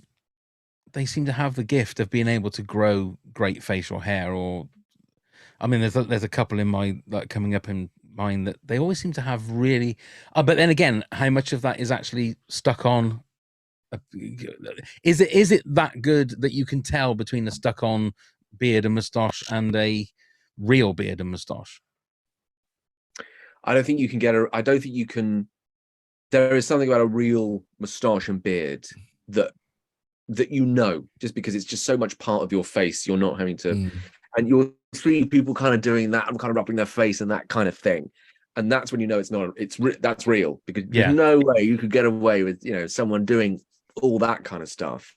A: seem to have the gift of being able to grow great facial hair? Or I mean, there's a couple in my coming up in mind that they always seem to have really. But then again, how much of that is actually stuck on? Is it that good that you can tell between a stuck on beard and moustache and a real beard and moustache?
F: I don't think you can I don't think you can. There is something about a real moustache and beard that just because it's just so much part of your face. You're not having to, and you'll see people kind of doing that and kind of rubbing their face and that kind of thing. And that's when you know that's real, because there's no way you could get away with, someone doing all that kind of stuff,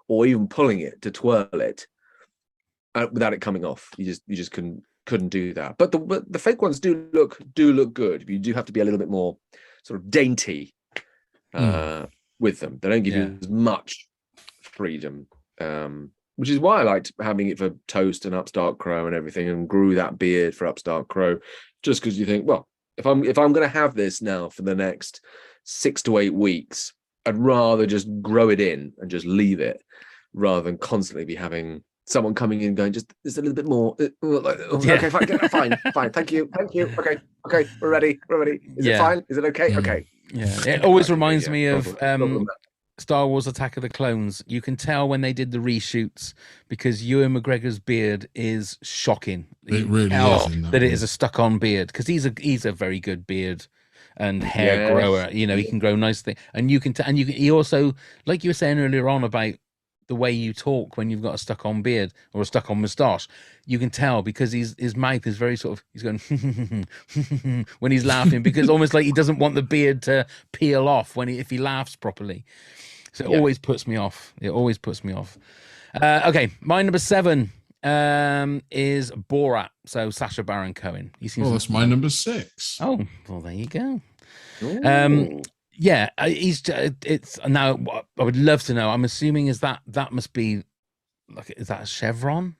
F: or even pulling it to twirl it without it coming off. You just couldn't do that. But the fake ones do look good. You do have to be a little bit more sort of dainty with them. They don't give you as much freedom, which is why I liked having it for Toast and Upstart Crow and everything, and grew that beard for Upstart Crow, just because you think, well, if I'm going to have this now for the next 6 to 8 weeks, I'd rather just grow it in and just leave it, rather than constantly be having someone coming in going, just a little bit more. Okay, fine, thank you. Okay, we're ready. Is it fine? Is it okay? Okay.
A: Yeah, it always reminds me of Star Wars Attack of the Clones. You can tell when they did the reshoots because Ewan McGregor's beard is shocking.
B: It really is.
A: That it is a stuck-on beard, because he's a very good beard and hair grower. He can grow nice things, and you can he also, like you were saying earlier on about the way you talk when you've got a stuck-on beard or a stuck-on moustache, you can tell because his mouth is very sort of, he's going when he's laughing, because almost like he doesn't want the beard to peel off if he laughs properly. So it always puts me off. Okay, my number 7 is Borat. So Sacha Baron Cohen.
B: That's my number 6.
A: Oh, well, there you go.
F: Ooh.
A: It's now. I would love to know. I'm assuming that must be like, is that a chevron?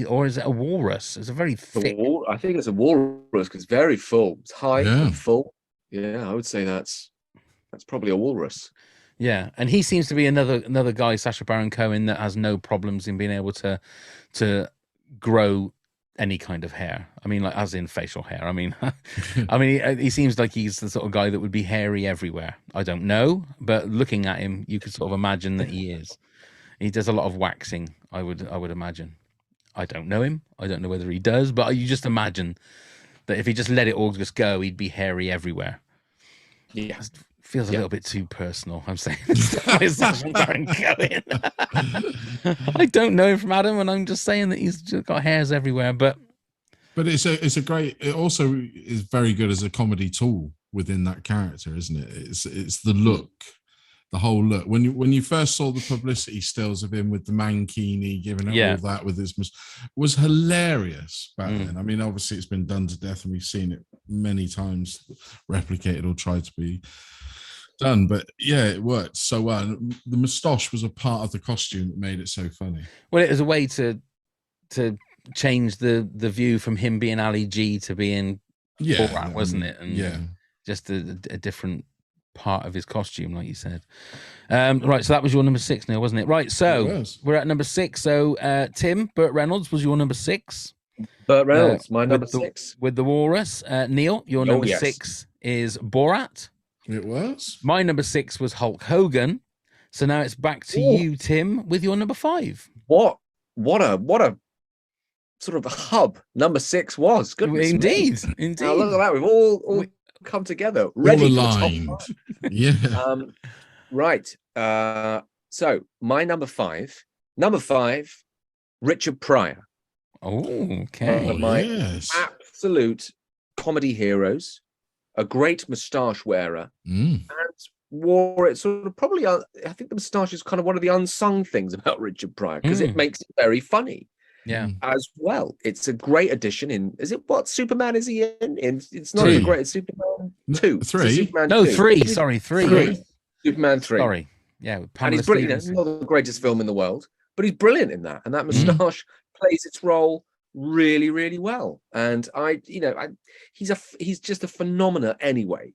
A: Or is it a walrus? It's a very thick.
F: I think it's a walrus because it's very full. It's high and full. Yeah, I would say that's probably a walrus.
A: Yeah, and he seems to be another guy, Sacha Baron Cohen, that has no problems in being able to grow any kind of hair. I mean, like, as in facial hair. I mean, he seems like he's the sort of guy that would be hairy everywhere. I don't know, but looking at him, you could sort of imagine that he is. He does a lot of waxing, I would imagine. I don't know him. I don't know whether he does, but you just imagine that if he just let it all just go, he'd be hairy everywhere.
F: Yeah.
A: Feels a little bit too personal. I'm saying Sacha Baron Cohen. I don't know him from Adam, and I'm just saying that he's just got hairs everywhere. But
B: it's a great. It also is very good as a comedy tool within that character, isn't it? It's the look, the whole look. When you first saw the publicity stills of him with the mankini, giving it all that with his was hilarious back then. I mean, obviously it's been done to death, and we've seen it many times replicated or tried to be done, but it worked so well. The moustache was a part of the costume that made it so funny.
A: Well, it was a way to change the view from him being Ali G to being Borat, wasn't it? And just a different part of his costume, like you said. Right, so that was your number 6 now, wasn't it? Right, so we're at number 6. So Tim, Burt Reynolds was your number 6.
F: Burt Reynolds, my number 6
A: with the walrus. Neil, your number 6 is Borat.
B: It was.
A: My number 6 was Hulk Hogan. So now it's back to you, Tim, with your number 5.
F: What a sort of a hub number 6 was. Goodness
A: indeed.
F: Now look at that. We've all come together, ready
B: all aligned. Yeah.
F: Right. So my number 5, Richard Pryor.
A: Oh, okay.
F: One of my absolute comedy heroes. A great moustache wearer, and wore it sort of probably. I think the moustache is kind of one of the unsung things about Richard Pryor, because it makes it very funny.
A: Yeah,
F: as well. It's a great addition. Is it what Superman is he in? It's not
B: 3.
F: as great as Superman 2.
B: 3.
F: Superman
A: no,
F: 2.
A: 3. Sorry, 3.
F: Superman 3.
A: Sorry. Yeah,
F: and he's brilliant. It's not the greatest film in the world, but he's brilliant in that. And that moustache plays its role really, really well. And he's just a phenomenon anyway.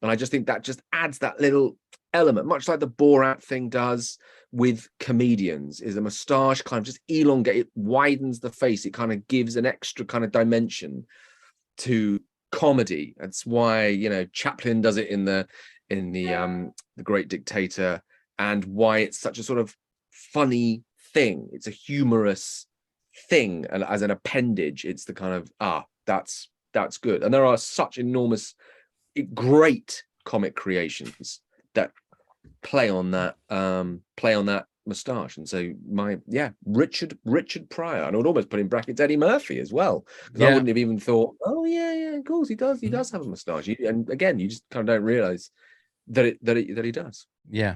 F: And I just think that just adds that little element, much like the Borat thing does with comedians, is a moustache kind of just elongate, it widens the face. It kind of gives an extra kind of dimension to comedy. That's why, you know, Chaplin does it in the Great Dictator, and why it's such a sort of funny thing. It's a humorous thing, and as an appendage, it's the kind of that's good. And there are such enormous, great comic creations that play on that moustache. And so Richard Pryor, and I would almost put in brackets Eddie Murphy as well, because I wouldn't have even thought, oh yeah, of course he does have a moustache. And again, you just kind of don't realize that he does.
A: Yeah.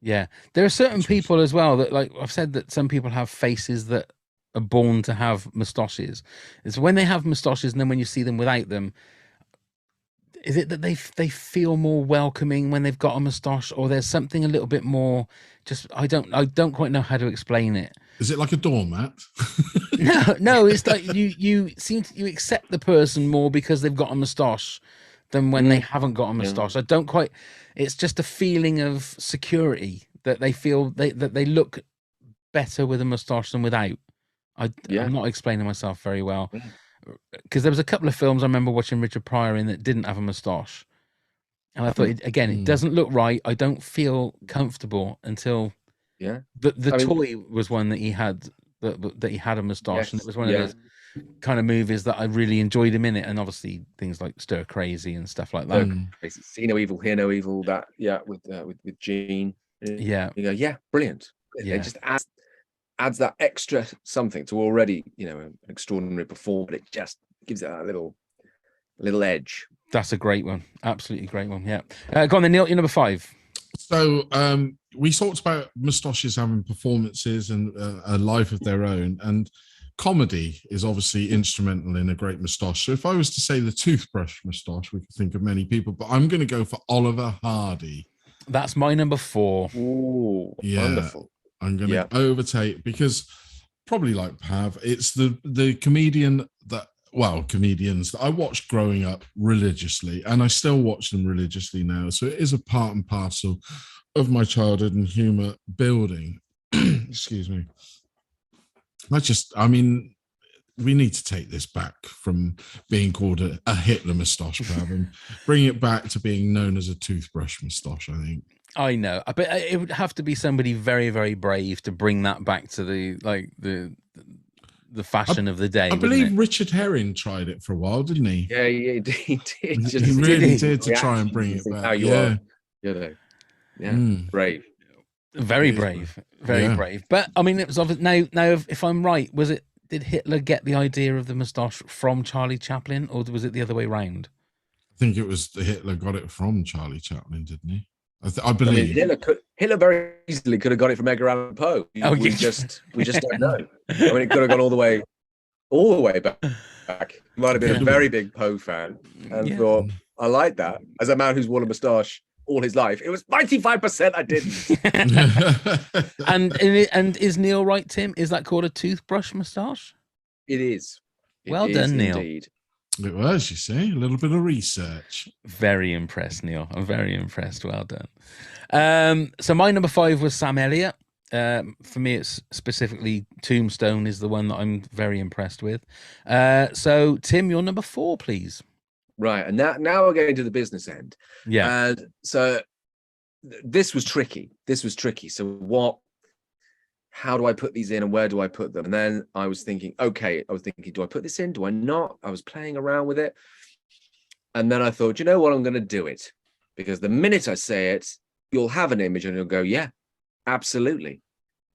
A: There are certain people as well that, like I've said, that some people have faces that are born to have moustaches. It's when they have moustaches, and then when you see them without them, is it that they feel more welcoming when they've got a moustache, or there's something a little bit more? Just I don't quite know how to explain it.
B: Is it like a doormat?
A: No, it's like you accept the person more because they've got a moustache than when they haven't got a moustache. I don't quite. It's just a feeling of security that they feel that they look better with a moustache than without. I'm not explaining myself very well, because there was a couple of films I remember watching Richard Pryor in that didn't have a moustache, and I thought it doesn't look right. I don't feel comfortable until the toy was one that he had that he had a moustache, and it was one of those kind of movies that I really enjoyed him in it, and obviously things like Stir Crazy and stuff like that.
F: See No Evil, Hear No Evil. That with Gene. You go, brilliant. It just adds that extra something to already, you know, an extraordinary performance. It just gives it a little edge.
A: That's a great one. Absolutely great one. Yeah. Go on then, Neil. You're number 5.
B: So we talked about moustaches having performances and a life of their own, and comedy is obviously instrumental in a great moustache. So if I was to say the toothbrush moustache, we could think of many people, but I'm going to go for Oliver Hardy.
A: That's my number 4.
F: Ooh, wonderful.
B: I'm going to overtake, because probably like Pav, it's the comedian comedians that I watched growing up religiously, and I still watch them religiously now. So it is a part and parcel of my childhood and humor building. Excuse me. We need to take this back from being called a Hitler moustache, Pav, and bring it back to being known as a toothbrush moustache, I think.
A: I know, but it would have to be somebody very, very brave to bring that back to the fashion of the day.
B: I believe Richard Herring tried it for a while, didn't he?
F: Yeah, he did.
B: He really did to try and bring it back.
F: Brave.
A: Very brave, very brave. But I mean, it was obvious. Now, if I'm right, did Hitler get the idea of the moustache from Charlie Chaplin, or was it the other way round?
B: I think it was Hitler got it from Charlie Chaplin, didn't he? I believe
F: Hitler very easily could have got it from Edgar Allan Poe. We just don't know. I mean, it could have gone all the way back. He might have been a very big Poe fan and thought, I like that. As a man who's worn a moustache all his life, it was 95% I didn't.
A: and is Neil right, Tim? Is that called a toothbrush moustache?
F: It is.
A: Well done, Neil.
F: Indeed.
B: It was, you see, a little bit of research.
A: Very impressed, Neil. I'm very impressed. Well done. So my number 5 was Sam Elliott. For me, it's specifically Tombstone is the one that I'm very impressed with. So Tim, your number 4, please.
F: Right, and now we're getting to the business end.
A: Yeah.
F: And so this was tricky. So how do I put these in, and where do I put them? And then I was thinking, do I put this in? Do I not? I was playing around with it. And then I thought, you know what? I'm going to do it, because the minute I say it, you'll have an image and you'll go, yeah, absolutely.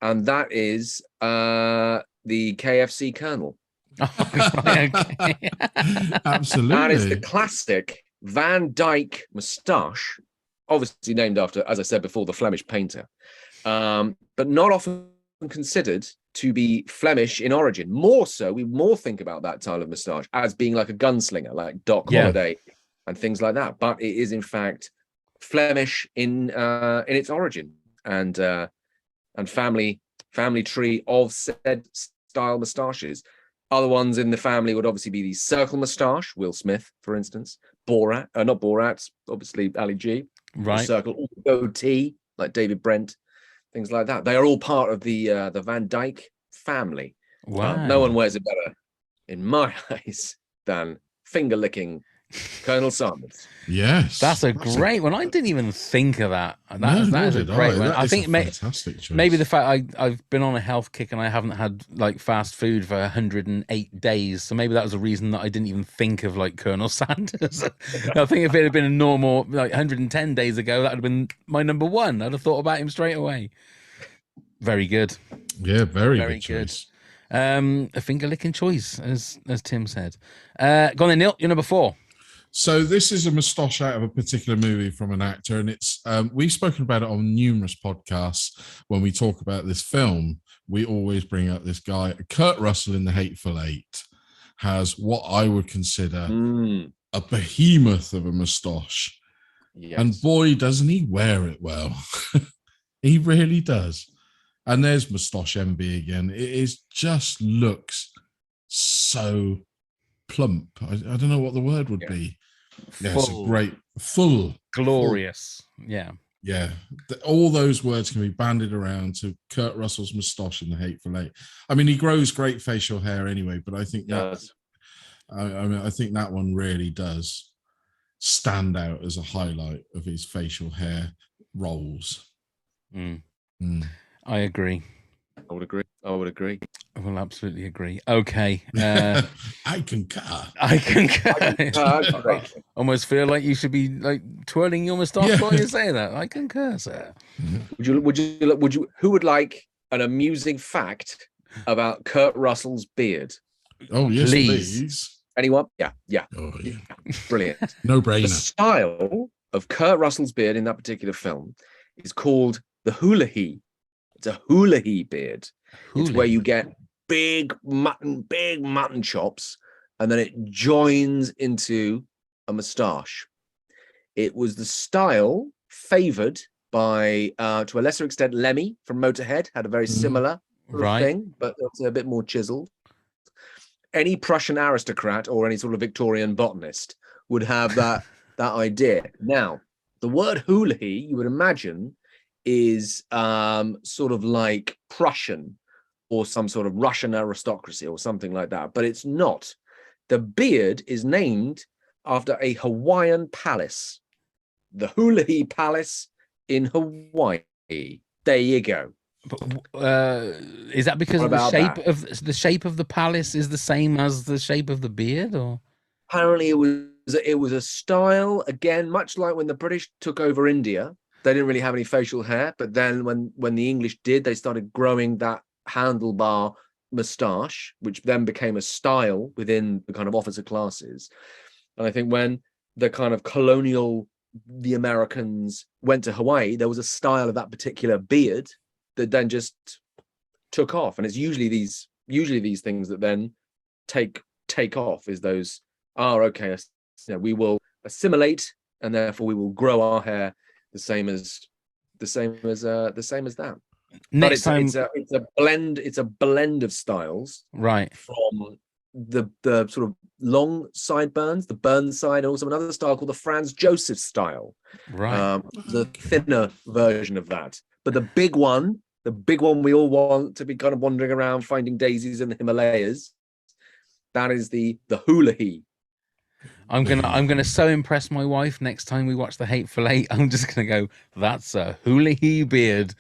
F: And that is the KFC Colonel.
B: Absolutely.
F: That is the classic Van Dyke moustache, obviously named after, as I said before, the Flemish painter, but not often considered to be Flemish in origin. More so, we think about that style of moustache as being like a gunslinger, like Doc Holliday and things like that. But it is in fact Flemish in its origin, and family tree of said style moustaches. Other ones in the family would obviously be the circle moustache, Will Smith, for instance. Borat, not Borat, obviously Ali G.
A: Right.
F: Circle goatee, like David Brent, things like that. They are all part of the Van Dyke family.
A: Wow.
F: No one wears it better, in my eyes, than finger-licking Colonel Sanders.
B: Yes,
A: That's a great one. I didn't even think of that.
B: No,
A: That is a
B: did
A: great one.
B: That
A: I
B: is
A: think
B: a fantastic choice.
A: maybe the fact I've been on a health kick and I haven't had like fast food for 108 days, so maybe that was the reason that I didn't even think of like Colonel Sanders. I think if it had been a normal like 110 days ago, that would have been my number one. I'd have thought about him straight away. Very good.
B: Yeah, very
A: Very
B: good
A: good.
B: choice.
A: A finger licking choice, as Tim said. Go on then, Neil. You're number 4.
B: So this is a moustache out of a particular movie from an actor, and it's we've spoken about it on numerous podcasts. When we talk about this film, we always bring up this guy, Kurt Russell in The Hateful Eight, has what I would consider a behemoth of a moustache.
F: Yes.
B: And boy, doesn't he wear it well. He really does. And there's Moustache MB again. It is just looks so plump. I don't know what the word would be. Yeah, it's a great, full,
A: glorious. Yeah.
B: Yeah. All those words can be banded around to Kurt Russell's moustache in The Hateful Eight. I mean, he grows great facial hair anyway, but I think I think that one really does stand out as a highlight of his facial hair roles.
A: I agree.
F: I would agree.
A: I will absolutely agree. Okay.
B: I concur.
A: I almost feel like you should be like twirling your moustache while you say that. I concur, sir.
F: Would you? Who would like an amusing fact about Kurt Russell's beard?
B: Oh yes,
A: Please.
B: please.
F: Anyone? Yeah.
B: Oh yeah.
F: Brilliant.
B: No brainer.
F: The style of Kurt Russell's beard in that particular film is called the hula he. It's a hula he beard. It's where you get big mutton chops, and then it joins into a moustache. It was the style favored by, to a lesser extent, Lemmy from Motorhead had a very similar thing, but it's a bit more chiseled. Any Prussian aristocrat or any sort of Victorian botanist would have that idea. Now, the word hula he, you would imagine, is sort of like Prussian or some sort of Russian aristocracy or something like that, but it's not. The beard is named after a Hawaiian palace, the Hula He Palace in Hawaii. There you go.
A: Is that because the shape of the palace is the same as the shape of the beard, or?
F: Apparently, it was a style, again, much like when the British took over India. They didn't really have any facial hair, but then when the English did, they started growing that handlebar moustache, which then became a style within the kind of officer classes. And I think when the kind of the Americans went to Hawaii, there was a style of that particular beard that then just took off. And it's usually these things that then take off, is those, okay, we will assimilate, and therefore we will grow our hair the same as that.
A: Next time,
F: it's a blend of styles,
A: right?
F: From the sort of long sideburns, the burn side, and also another style called the Franz Josef style,
A: right?
F: The thinner version of that. But the big one we all want to be kind of wandering around finding daisies in the Himalayas, that is the hula he.
A: I'm gonna so impress my wife next time we watch The Hateful Eight. I'm just gonna go, that's a hula he beard.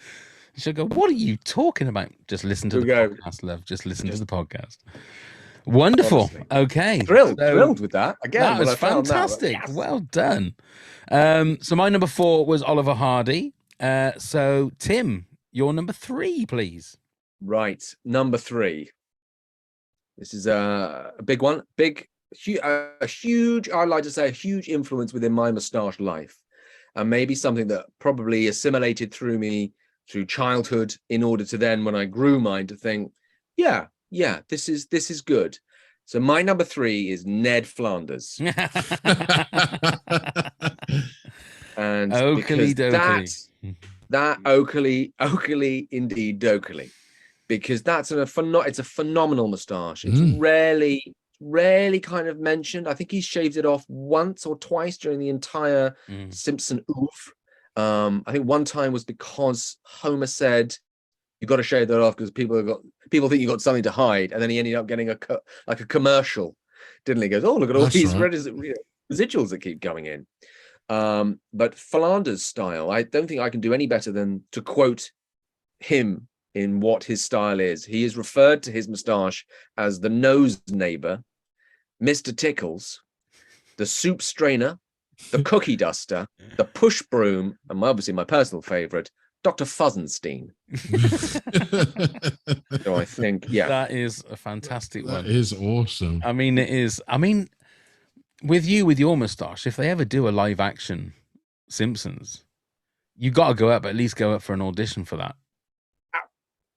A: She'll go, what are you talking about? Just listen to the podcast, love. Just listen to the podcast. Wonderful. Honestly. Okay.
F: Thrilled with that. Again,
A: that was fantastic. Yes. Well done. So my number 4 was Oliver Hardy. So Tim, your number 3, please.
F: Right. Number 3. This is a big one. A huge, I'd like to say, a huge influence within my moustache life, and maybe something that probably assimilated through me through childhood, in order to then, when I grew mine, to think, yeah, this is good. So my number 3 is Ned Flanders. And
A: Oakley
F: because that Oakley indeed Dokley, because it's a phenomenal moustache. It's rarely kind of mentioned. I think he shaved it off once or twice during the entire Simpson oeuvre. I think one time was because Homer said, "You've got to shave that off because people think you got something to hide," and then he ended up getting a commercial, didn't he? He goes, "Oh, look at all these residuals that keep going in. But Philander's style, I don't think I can do any better than to quote him in what his style is. He is referred to his moustache as the nose neighbor, Mr. Tickles, the soup strainer, the cookie duster, the push broom, and obviously my personal favorite, Dr. Fuzzenstein. So I think, yeah.
A: That is a fantastic one.
B: That is awesome.
A: I mean, it is. I mean, with your moustache, if they ever do a live action Simpsons, you got to at least go up for an audition for that.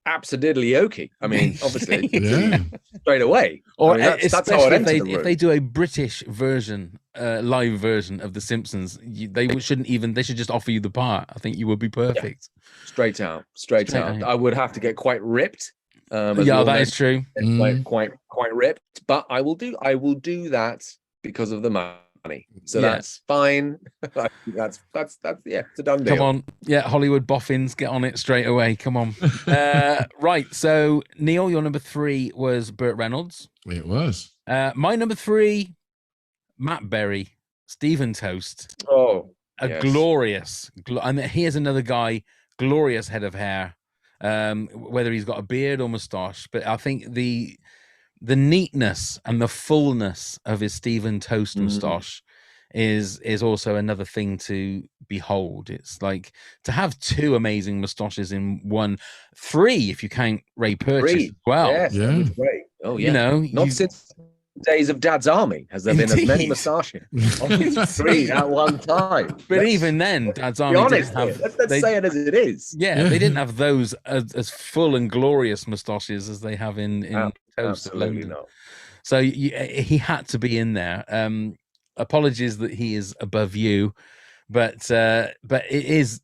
F: Absolutely okay. I mean, obviously,
B: Yeah.
F: straight away.
A: Or
F: I mean, that's how it
A: if they do a British version, live version of The Simpsons, they should just offer you the part. I think you would be perfect.
F: Yeah. Straight out. I would have to get quite ripped.
A: Yeah, that is true.
F: Quite ripped, but I will do that because of the money. So that's fine. that's yeah, it's a done deal.
A: Come on. Yeah, Hollywood boffins, get on it straight away. Come on. Right. So Neil, your number 3 was Burt Reynolds.
B: It was.
A: My number 3, Matt Berry, Stephen Toast.
F: Oh,
A: glorious. And here's another guy, glorious head of hair. Whether he's got a beard or moustache, but I think the neatness and the fullness of his Stephen Toast moustache is also another thing to behold. It's like to have 2 amazing moustaches in one, 3 if you count Ray Purchase as well.
F: Yes,
B: yeah,
F: great. Oh yeah,
A: you know,
F: not since the days of Dad's Army has there been as many moustaches. Only 3 at one time.
A: But even then, Dad's Army didn't have.
F: Let's say it as it is.
A: Yeah, they didn't have those as full and glorious moustaches as they have in Toast at London.
F: Not.
A: So he had to be in there. Apologies that he is above you, but it is.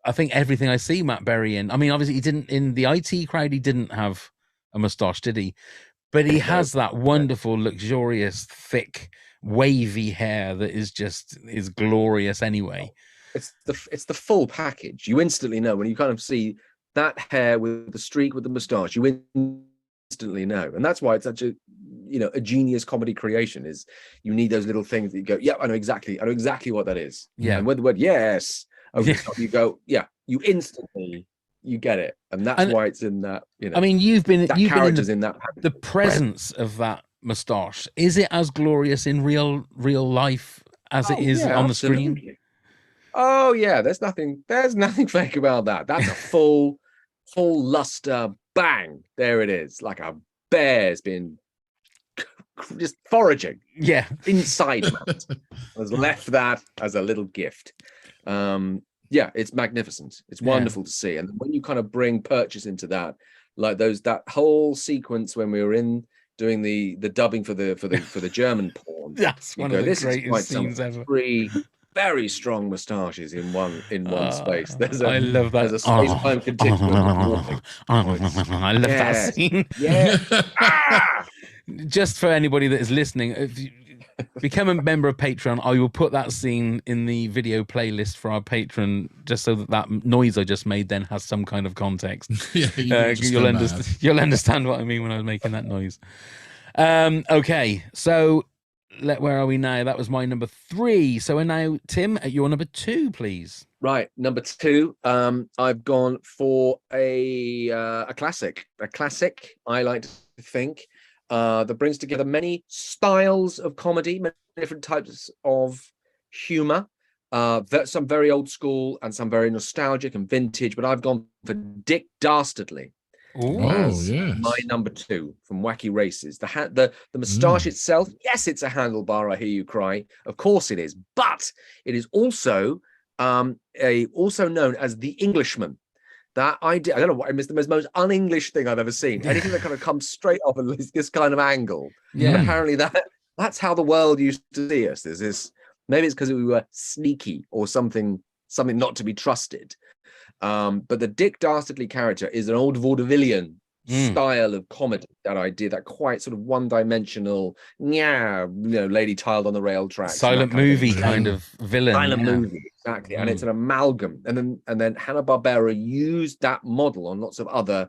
A: I think everything I see Matt Berry in. I mean, obviously he didn't in the IT crowd. He didn't have a moustache, did he? But he has that wonderful, luxurious, thick, wavy hair that is glorious anyway.
F: It's the full package. You instantly know when you kind of see that hair with the streak with the moustache. You instantly know, and that's why it's such a genius comedy creation. Is you need those little things that you go, yeah, I know exactly what that is.
A: Yeah,
F: and with the word yes, you go, yeah, you instantly. You get it, and that's why it's in that. I mean, you've been in the
A: presence of that moustache. Is it as glorious in real life as it is on the screen?
F: Oh yeah, there's nothing fake about that. That's a full luster bang. There it is, like a bear's been just foraging.
A: Yeah,
F: inside that has left that as a little gift. Yeah, it's magnificent. It's wonderful to see. And when you kind of bring Purchase into that, like that whole sequence when we were doing the dubbing for the German porn.
A: That's one of the greatest scenes ever.
F: 3 very strong moustaches in one space.
A: I love that.
F: There's a space-time continuum.
A: I love that scene.
F: Yeah.
A: Just for anybody that is listening, if you become a member of Patreon, I will put that scene in the video playlist for our patron, just so that noise I just made then has some kind of context.
B: Yeah,
A: you'll understand what I mean when I was making that noise. Okay, so where are we now? That was my number 3. So we're now, Tim, at your number 2, please.
F: Right, number 2. I've gone for a classic. A classic, I like to think. That brings together many styles of comedy, many different types of humor, some very old school and some very nostalgic and vintage, but I've gone for Dick Dastardly as my number 2 from Wacky Races. The moustache itself, yes, it's a handlebar, I hear you cry. Of course it is, but it is also also known as the Englishman. That idea, I don't know what, it's the most un-English thing I've ever seen. Anything that kind of comes straight off of this kind of angle. Yeah. And apparently that's how the world used to see us. There's this, maybe it's because we were sneaky or something not to be trusted. But the Dick Dastardly character is an old vaudevillian style of comedy that I did, that quite sort of one-dimensional, lady tiled on the rail track.
A: Silent movie kind of villain.
F: Silent movie, exactly. And it's an amalgam. And then Hanna-Barbera used that model on lots of other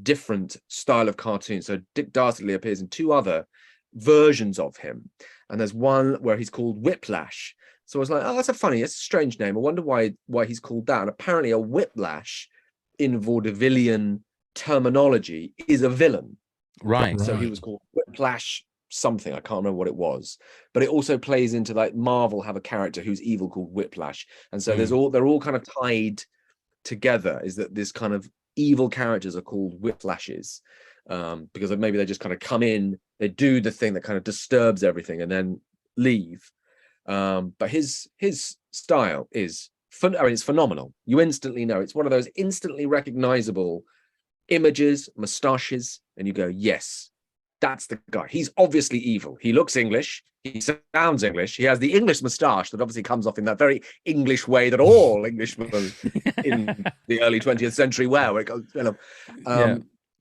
F: different style of cartoons. So Dick Dastardly appears in 2 other versions of him. and there's one where he's called Whiplash. So I was like, oh, that's a strange name. I wonder why he's called that. And apparently a whiplash in vaudevillian terminology is a villain.
A: Right.
F: So he was called Whiplash something. I can't remember what it was. But it also plays into like Marvel have a character who's evil called Whiplash. And so they're all kind of tied together, is that this kind of evil characters are called Whiplashes. Because maybe they just kind of come in, they do the thing that kind of disturbs everything and then leave. But his style is it's phenomenal. You instantly know. It's one of those instantly recognizable images, moustaches, and you go, yes, that's the guy. He's obviously evil. He looks English. He sounds English. He has the English moustache that obviously comes off in that very English way that all Englishmen in the early 20th century wear, where it goes,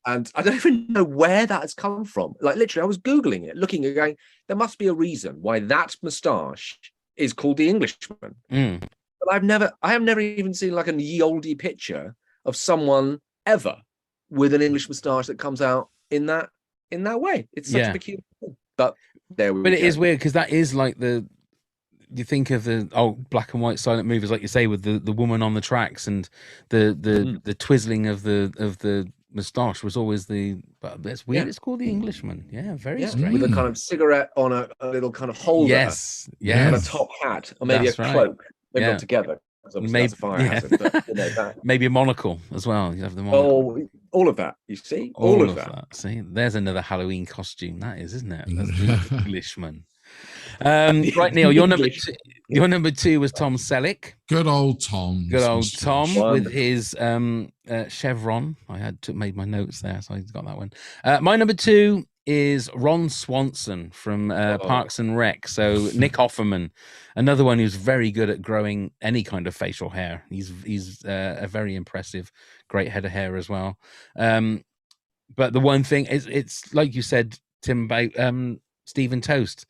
F: and I don't even know where that has come from. Like literally, I was Googling it, looking and going, there must be a reason why that moustache is called the Englishman. But I have never even seen like a ye olde picture of someone ever with an English moustache that comes out in that way. It's such a peculiar thing. But there we go.
A: But it is weird because that is like you think of the old black and white silent movies, like you say, with the woman on the tracks and the twizzling of the moustache was always but that's weird. It's called the Englishman. Yeah, very strange.
F: With a kind of cigarette on a little kind of holder.
A: Yes.
F: And a top hat, or maybe
A: that's
F: a cloak. Maybe not together.
A: Maybe,
F: fire hazard, but,
A: maybe a monocle as well. You have the monocle.
F: Oh, all of that. You see, all of that.
A: See, there's another Halloween costume. That is, isn't it? That's the Englishman. Right, Neil, your number two was Tom Selleck.
B: Good old Tom.
A: Good old Tom with his chevron. I made my notes there, so I got that one. My number two is Ron Swanson from Parks and Rec. So Nick Offerman, another one who's very good at growing any kind of facial hair. He's a very impressive, great head of hair as well. But the one thing is, it's like you said, Tim, about Stephen Toast.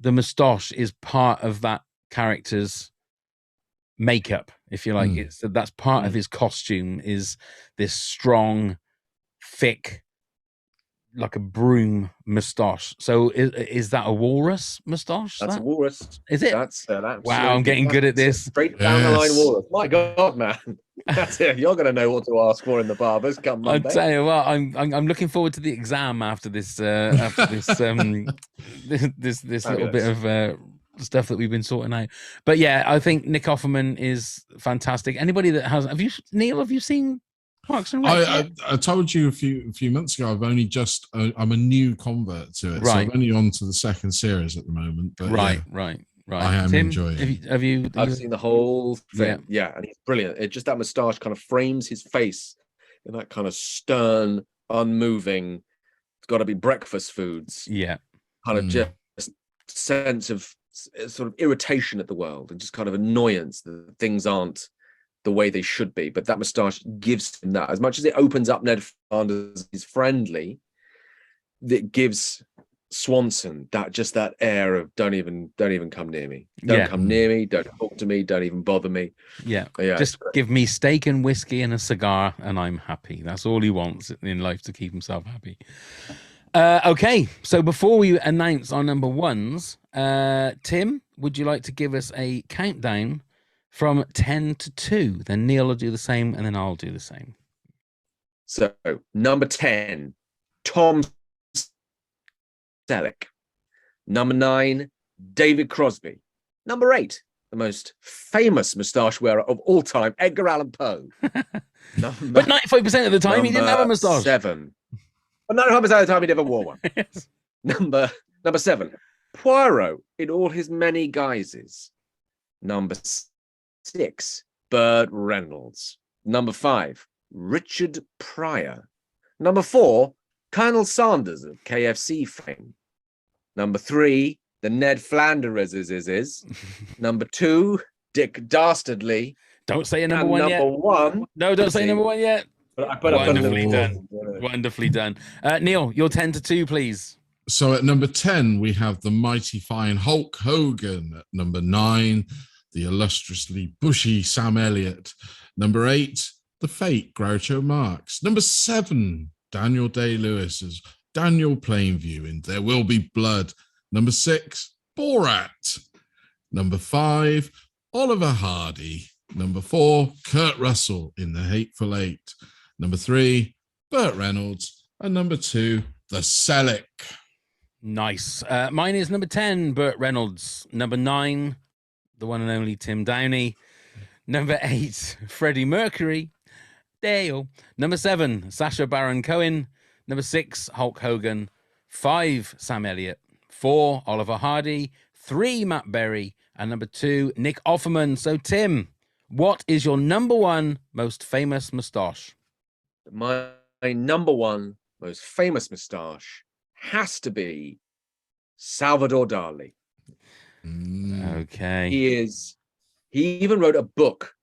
A: The moustache is part of that character's makeup, if you like. That's part of his costume, is this strong, thick, like a broom moustache. So is that a walrus moustache?
F: That's a walrus.
A: Is it?
F: That's
A: wow, I'm getting good at this.
F: Straight down the line walrus. My God, man. That's it. You're going to know what to ask for in the barbers come Monday.
A: I'll tell you what, I'm looking forward to the exam after this this little bit of stuff that we've been sorting out. But yeah, I think Nick Offerman is fantastic. Anybody that have you seen Parks and Rec?
B: I told you a few months ago, I've only just I'm a new convert to it, so I'm only on to the second series at the moment. But
A: right.
B: I am
A: Tim,
B: enjoying it.
F: Have you I've seen the whole thing. Yeah, and he's brilliant. It just, that moustache kind of frames his face in that kind of stern, unmoving, it's got to be breakfast foods.
A: Yeah.
F: Kind of just sense of sort of irritation at the world and just kind of annoyance that things aren't the way they should be. But that moustache gives him that. As much as it opens up Ned Flanders is friendly, that gives Swanson that air of don't even come near me. Don't come near me. Don't talk to me. Don't even bother me.
A: Yeah. Just give me steak and whiskey and a cigar, and I'm happy. That's all he wants in life, to keep himself happy. Okay, so before we announce our number ones, Tim, would you like to give us a countdown from 10 to 2? Then Neil will do the same, and then I'll do the same.
F: So number 10, Tom Selleck. Number 9, David Crosby. Number 8, the most famous moustache wearer of all time, Edgar Allan Poe.
A: But 95% of the time, he didn't have a moustache.
F: 7. But 95% of the time, he never wore one.
A: Yes.
F: Number 7, Poirot in all his many guises. Number 6, Burt Reynolds. Number 5, Richard Pryor. Number 4, Colonel Sanders of KFC fame. Number 3, the Ned Flanders is. Number 2, Dick Dastardly.
A: Don't say a number one yet.
F: Number 1.
A: No, don't say number 1 yet.
F: Wonderfully
A: done. Wonderfully done. Neil, your 10 to 2, please.
B: So at number 10, we have the mighty fine Hulk Hogan. At number 9, the illustriously bushy Sam Elliott. Number 8, the fake Groucho Marx. Number 7, Daniel Day-Lewis as Daniel Plainview in There Will Be Blood. Number 6, Borat. Number 5, Oliver Hardy. Number 4, Kurt Russell in The Hateful Eight. Number 3, Burt Reynolds. And number 2, The Selleck.
A: Nice. Mine is number 10, Burt Reynolds. Number 9, the one and only Tim Downie. Number 8, Freddie Mercury. Dale. Number 7, Sacha Baron Cohen. Number 6, Hulk Hogan. 5, Sam Elliott. 4, Oliver Hardy. 3, Matt Berry. And number 2, Nick Offerman. So, Tim, what is your number 1 most famous moustache?
F: My number 1 most famous moustache has to be Salvador Dali.
A: Okay.
F: He even wrote a book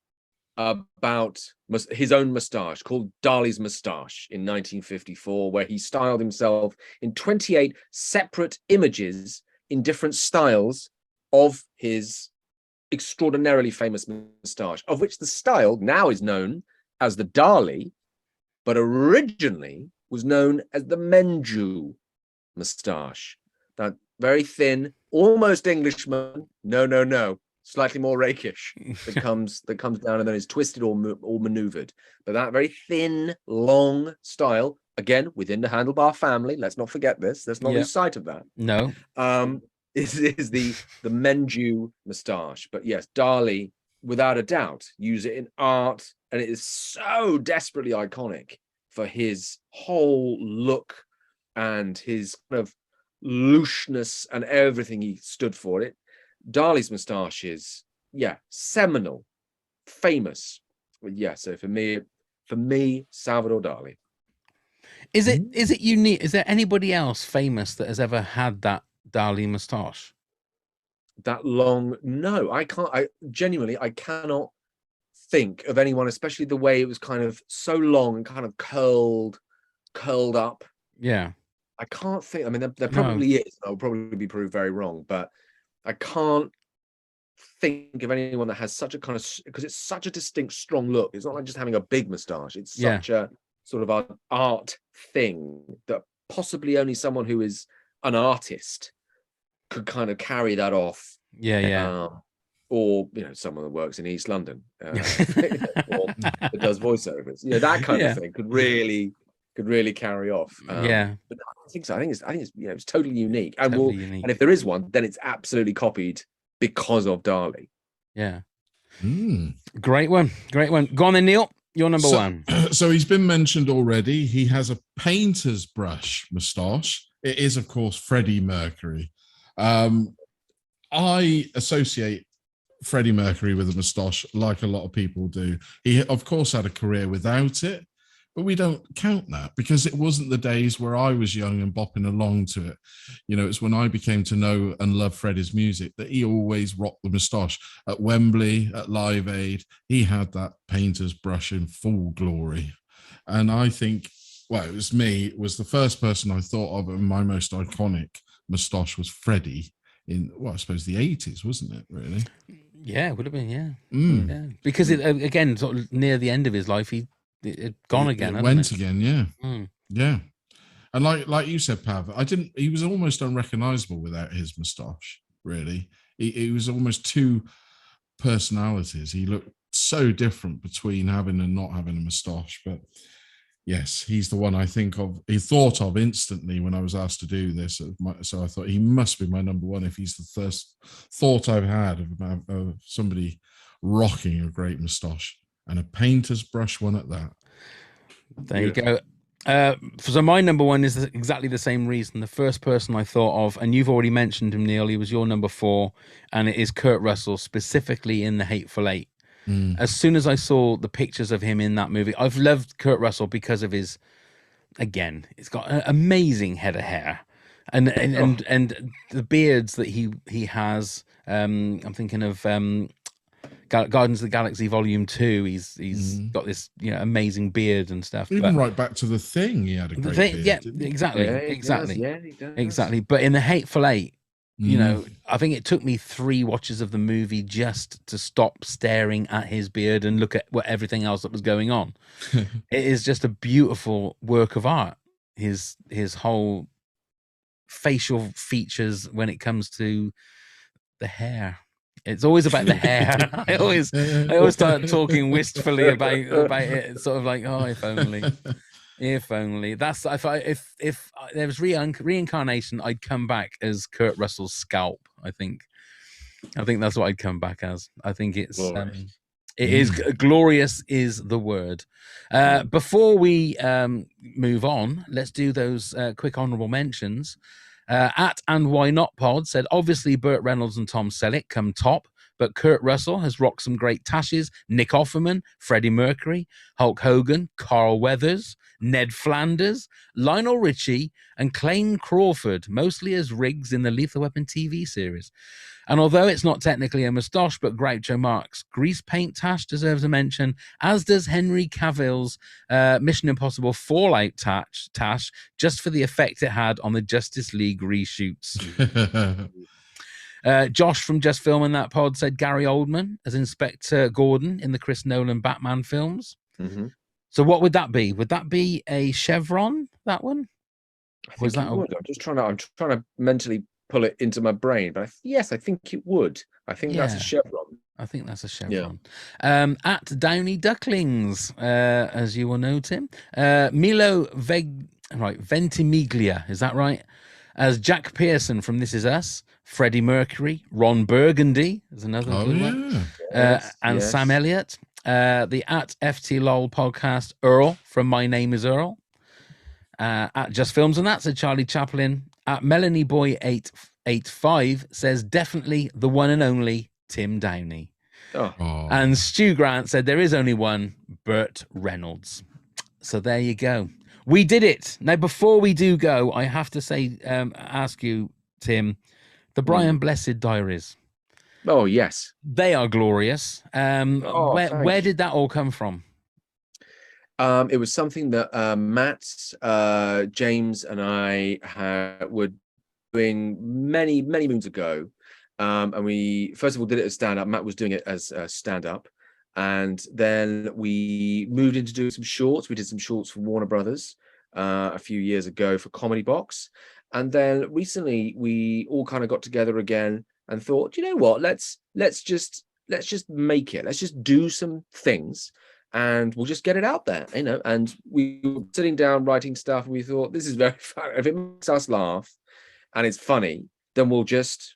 F: about his own moustache called Dali's Moustache in 1954, where he styled himself in 28 separate images in different styles of his extraordinarily famous moustache, of which the style now is known as the Dali, but originally was known as the Menju moustache. That very thin, almost Englishman, no, slightly more rakish, that comes down and then is twisted or maneuvered. But that very thin, long style, again, within the handlebar family, let's not forget this, let's not lose sight of that.
A: No.
F: Is the Menju moustache. But yes, Dali, without a doubt, use it in art, and it is so desperately iconic for his whole look and his kind of looseness and everything he stood for. It Dali's moustache is seminal, famous. So for me, Salvador Dali.
A: Is it unique? Is there anybody else famous that has ever had that Dali moustache?
F: That long? No, I can't. I genuinely cannot think of anyone, especially the way it was kind of so long and kind of curled up.
A: Yeah.
F: I can't think. I mean, there probably is. I'll probably be proved very wrong, but I can't think of anyone that has such a kind of, because it's such a distinct, strong look. It's not like just having a big moustache. It's such a sort of an art thing that possibly only someone who is an artist could kind of carry that off. Or someone that works in East London or that does voiceovers. That kind of thing could really carry off. But I think so. I think it's it's totally unique. And and if there is one, then it's absolutely copied because of Dali.
A: Yeah. Great one. Go on then, Neil. You're number 1.
B: So he's been mentioned already. He has a painter's brush moustache. It is, of course, Freddie Mercury. I associate Freddie Mercury with a moustache like a lot of people do. He, of course, had a career without it, but we don't count that because it wasn't the days where I was young and bopping along to it. It's when I became to know and love Freddie's music that he always rocked the moustache. At Wembley, at Live Aid, he had that painter's brush in full glory. And I think, it was the first person I thought of, and my most iconic moustache was Freddie in, I suppose the 80s, wasn't it, really?
A: Yeah, it would have been, yeah. Because it, again, sort of near the end of his life, it gone again.
B: It went again, yeah. And like you said, Pav, he was almost unrecognizable without his moustache, really. He was almost two personalities. He looked so different between having and not having a moustache. But yes, he's the one I thought of instantly when I was asked to do this. So I thought he must be my number 1 if he's the first thought I've had of somebody rocking a great moustache. And a painter's brush one at that.
A: There you go. So my number 1 is exactly the same reason. The first person I thought of, and you've already mentioned him, Neil, he was your number 4, and it is Kurt Russell, specifically in The Hateful Eight. As soon as I saw the pictures of him in that movie, I've loved Kurt Russell because of his, again, he's got an amazing head of hair. And the beards that he has. I'm thinking of Guardians of the Galaxy Volume 2. He's got this amazing beard and stuff.
B: Even right back to The Thing, he had a great beard.
A: Yeah, exactly.
F: He does.
A: Exactly. But in The Hateful Eight, I think it took me 3 watches of the movie just to stop staring at his beard and look at everything else that was going on. It is just a beautiful work of art. His whole facial features when it comes to The hair. It's always about the hair. I always start talking wistfully about it. Sort of like, oh, if only. If only. That's if there was reincarnation, I'd come back as Kurt Russell's scalp. I think that's what I'd come back as. I think it's it is glorious is the word. Before we move on, let's do those quick honourable mentions. At And Why Not Pod said, obviously Burt Reynolds and Tom Selleck come top, but Kurt Russell has rocked some great tashes. Nick Offerman, Freddie Mercury, Hulk Hogan, Carl Weathers, Ned Flanders, Lionel Richie, and Clayne Crawford, mostly as Riggs in the Lethal Weapon TV series. And although it's not technically a moustache, but Groucho Marx's grease paint tash deserves a mention, as does Henry Cavill's Mission Impossible Fallout tash, just for the effect it had on the Justice League reshoots. Josh from Just Filming That Pod said Gary Oldman as Inspector Gordon in the Chris Nolan Batman films.
F: Mm-hmm.
A: So what would that be? Would that be a chevron, that one?
F: I think it would. I'm trying to mentally pull it into my brain, but yes, I think it would. I think that's a chevron.
A: I think that's a chevron. Yeah. At Downie Ducklings, as you will know, Tim, Milo Ventimiglia, is that right? As Jack Pearson from This Is Us, Freddie Mercury, Ron Burgundy is another good one, and Sam Elliott. The at FT LOL podcast, Earl from My Name Is Earl. At Just Films and That said Charlie Chaplin. At Melanie Boy 885 says definitely the one and only Tim Downie. And Stu Grant said there is only one, Burt Reynolds. So there you go. We did it. Now, before we do go, I have to say, ask you, Tim, the Brian Blessed Diaries.
F: Oh, yes.
A: They are glorious. Where did that all come from?
F: It was something that Matt, James, and I were doing many moons ago. And we, first of all, did it as stand-up. Matt was doing it as stand-up. And then we moved into doing some shorts. We did some shorts for Warner Brothers a few years ago for Comedy Box. And then recently we all kind of got together again and thought, you know what, let's just make it. Let's just do some things and we'll just get it out there, you know. And we were sitting down writing stuff and we thought, this is very fun. If it makes us laugh and it's funny, then we'll just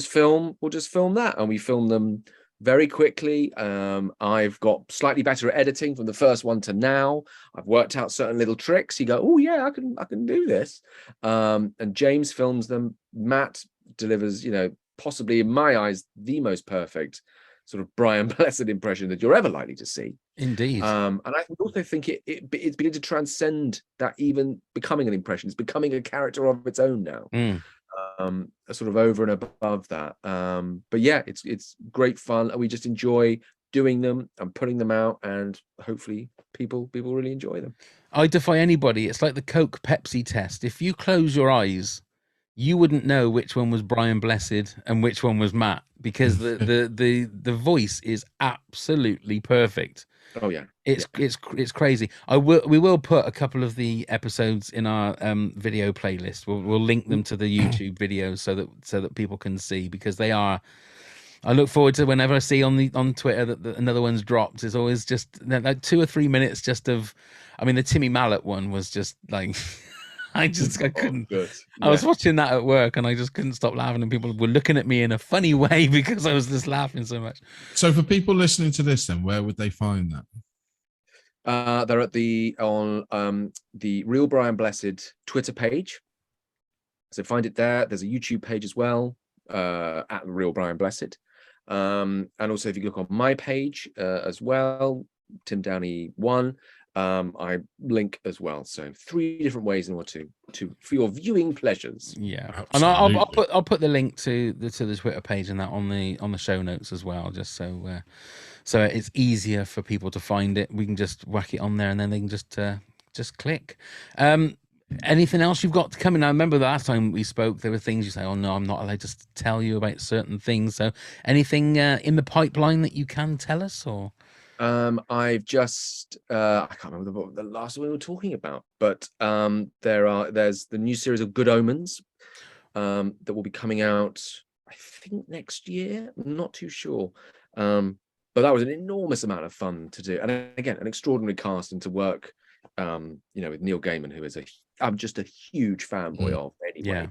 F: film that. And we filmed them very quickly. I've got slightly better at editing from the first one to now. I've worked out certain little tricks. You go, oh yeah, I can do this. And James films them. Matt delivers, you know, possibly in my eyes, the most perfect sort of Brian Blessed impression that you're ever likely to see. Indeed. And I also think it's beginning to transcend that even becoming an impression. It's becoming a character of its own now. Sort of over and above that. But yeah, it's great fun, and we just enjoy doing them and putting them out, and hopefully people really enjoy them.
A: I defy anybody. It's like the Coke Pepsi test. If you close your eyes, you wouldn't know which one was Brian Blessed and which one was Matt, because the voice is absolutely perfect.
F: Oh yeah,
A: it's crazy. We will put a couple of the episodes in our video playlist. We'll link them to the YouTube videos so that people can see, because they are. I look forward to whenever I see on Twitter that another one's dropped. It's always just like 2 or 3 minutes just of. I mean, the Timmy Mallet one was just like. I couldn't. Yeah. I was watching that at work and I just couldn't stop laughing, and people were looking at me in a funny way because I was just laughing so much.
B: So for people listening to this, then where would they find that?
F: They're on the Real Brian Blessed Twitter page. So find it there. There's a YouTube page as well, at Real Brian Blessed. And also if you look on my page as well, Tim Downie 1. I link as well, so 3 different ways in order to for your viewing pleasures.
A: Yeah, absolutely. And I'll put the link to the Twitter page and that on the show notes as well, just so it's easier for people to find it. We can just whack it on there, and then they can just click. Anything else you've got coming? I remember the last time we spoke, there were things you say, "Oh no, I'm not allowed to tell you about certain things." So, anything in the pipeline that you can tell us, or?
F: I've just I can't remember the last one we were talking about, but there's the new series of Good Omens that will be coming out I think next year. I'm not too sure. But that was an enormous amount of fun to do. And again, an extraordinary cast, and to work, with Neil Gaiman, who is I'm just a huge fanboy of anyway.
A: Yeah.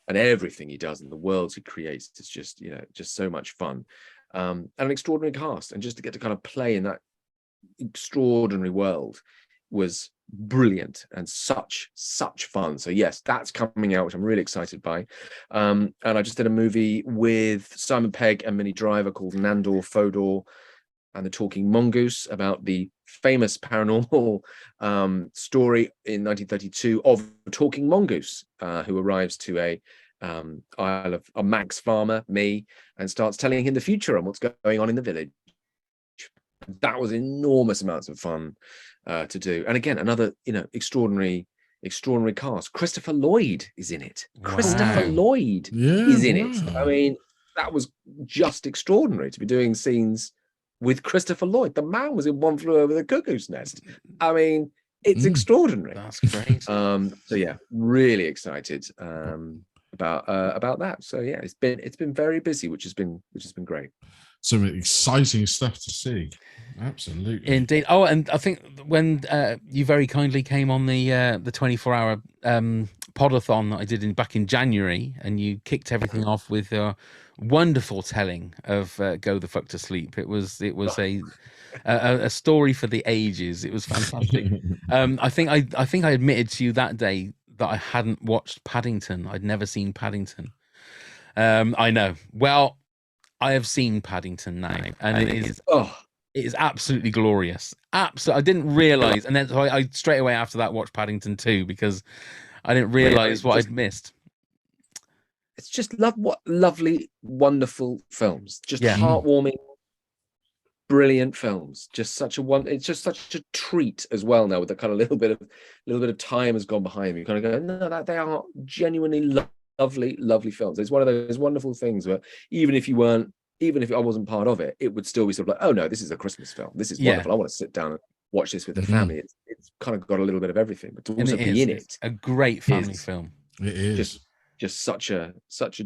F: And everything he does and the worlds he creates is just, just so much fun. And an extraordinary cast. And just to get to kind of play in that extraordinary world was brilliant and such fun. So yes, that's coming out, which I'm really excited by. And I just did a movie with Simon Pegg and Minnie Driver called Nandor, Fodor and the Talking Mongoose, about the famous paranormal story in 1932 of a talking mongoose who arrives to a Isle of a Manx farmer, me, and starts telling him the future and what's going on in the village. That was enormous amounts of fun to do. And again, another extraordinary cast. Christopher Lloyd is in it.
A: Wow.
F: Christopher Lloyd is in it. I mean, that was just extraordinary to be doing scenes with Christopher Lloyd. The man was in One Flew Over the Cuckoo's Nest. I mean, it's extraordinary.
A: That's crazy.
F: So yeah, really excited about that. So yeah, it's been very busy, which has been great.
B: Some exciting stuff to see. Absolutely.
A: Indeed. Oh, and I think when you very kindly came on the 24-hour podathon that I did back in January, and you kicked everything off with a wonderful telling of Go the Fuck to Sleep. It was a story for the ages. It was fantastic. I think I admitted to you that day that I hadn't watched Paddington. I'd never seen Paddington. I know. Well, I have seen Paddington now, and it is absolutely glorious. Absolutely, I didn't realize, and then so I straight away after that watched Paddington 2 because I didn't realize what I'd missed.
F: It's just what lovely, wonderful films. Just heartwarming, brilliant films. It's just such a treat as well now, with the kind of little bit of time has gone behind me. You kind of go, no, they are genuinely lovely films. It's one of those wonderful things where even if I wasn't part of it, it would still be sort of like, oh no, this is a Christmas film. This is wonderful. I want to sit down and watch this with the family. It's kind of got a little bit of everything, but to also be in it,
A: a great family film.
B: It is
F: just such a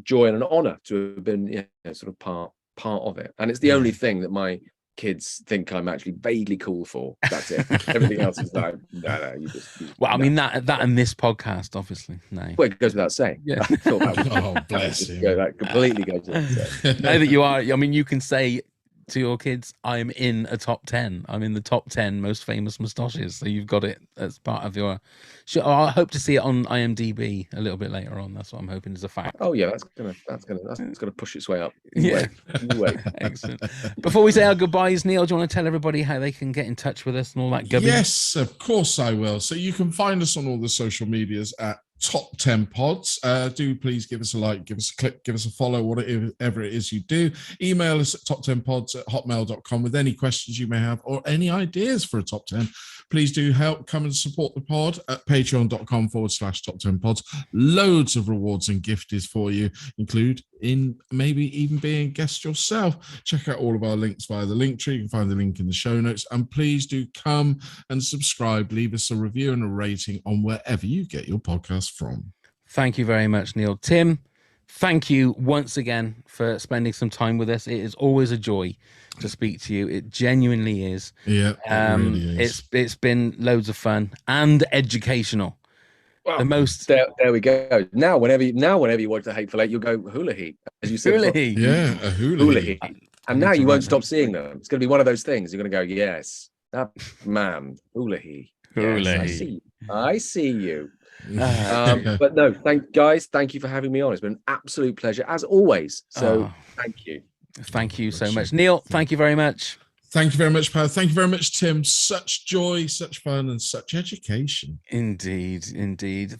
F: joy and an honor to have been sort of part of it. And it's the only thing that my kids think I'm actually vaguely cool for. That's it. Everything else is like, no, you just
A: well, I mean that and this podcast, obviously. No.
F: Well, it goes without saying.
A: Yeah.
F: I thought that was,
B: oh, bless you.
F: That completely goes without saying.
A: Now that you are, I mean, you can say to your kids, I'm in a top 10. I'm in the top 10 most famous moustaches. So you've got it as part of your show. I hope to see it on IMDb a little bit later on. That's what I'm hoping is a fact.
F: Oh yeah, that's gonna push its way up.
A: Yeah.
F: Wait.
A: Excellent. Before we say our goodbyes, Neil, do you want to tell everybody how they can get in touch with us and all that gubby?
B: Yes, of course I will. So you can find us on all the social medias at Top10pods. Do please give us a like, give us a click, give us a follow, whatever it is you do. Email us at toptenpods@hotmail.com with any questions you may have or any ideas for a top 10. Please do come and support the pod at patreon.com/top10pods. Loads of rewards and gifties for you, include in maybe even being a guest yourself. Check out all of our links via the LINKTREE. You can find the link in the show notes. And please do come and subscribe. Leave us a review and a rating on wherever you get your podcast from.
A: Thank you very much, Neil. Tim, thank you once again for spending some time with us. It is always a joy to speak to you. It genuinely is.
B: Yeah, it really is.
A: It's been loads of fun and educational.
F: Well,
A: the most
F: there we go. Now, whenever you watch the Hateful Eight, you'll go hula heat, as you said.
A: Hula heat.
B: Yeah, a hula heat.
F: And now you won't stop seeing them. It's going to be one of those things. You're going to go, yes, that man, hula heat. Yes, I see you. But no, thank you for having me on. It's been an absolute pleasure as always. So thank you so much, Neil. Thank you very much.
B: Thank you very much, Pal. Thank you very much, Tim. Such joy, such fun, and such education. Indeed.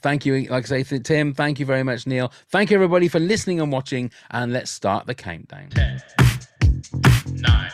B: Thank you. Like I say, Tim, thank you very much, Neil. Thank you, everybody, for listening and watching. And let's start the countdown. 10, 9.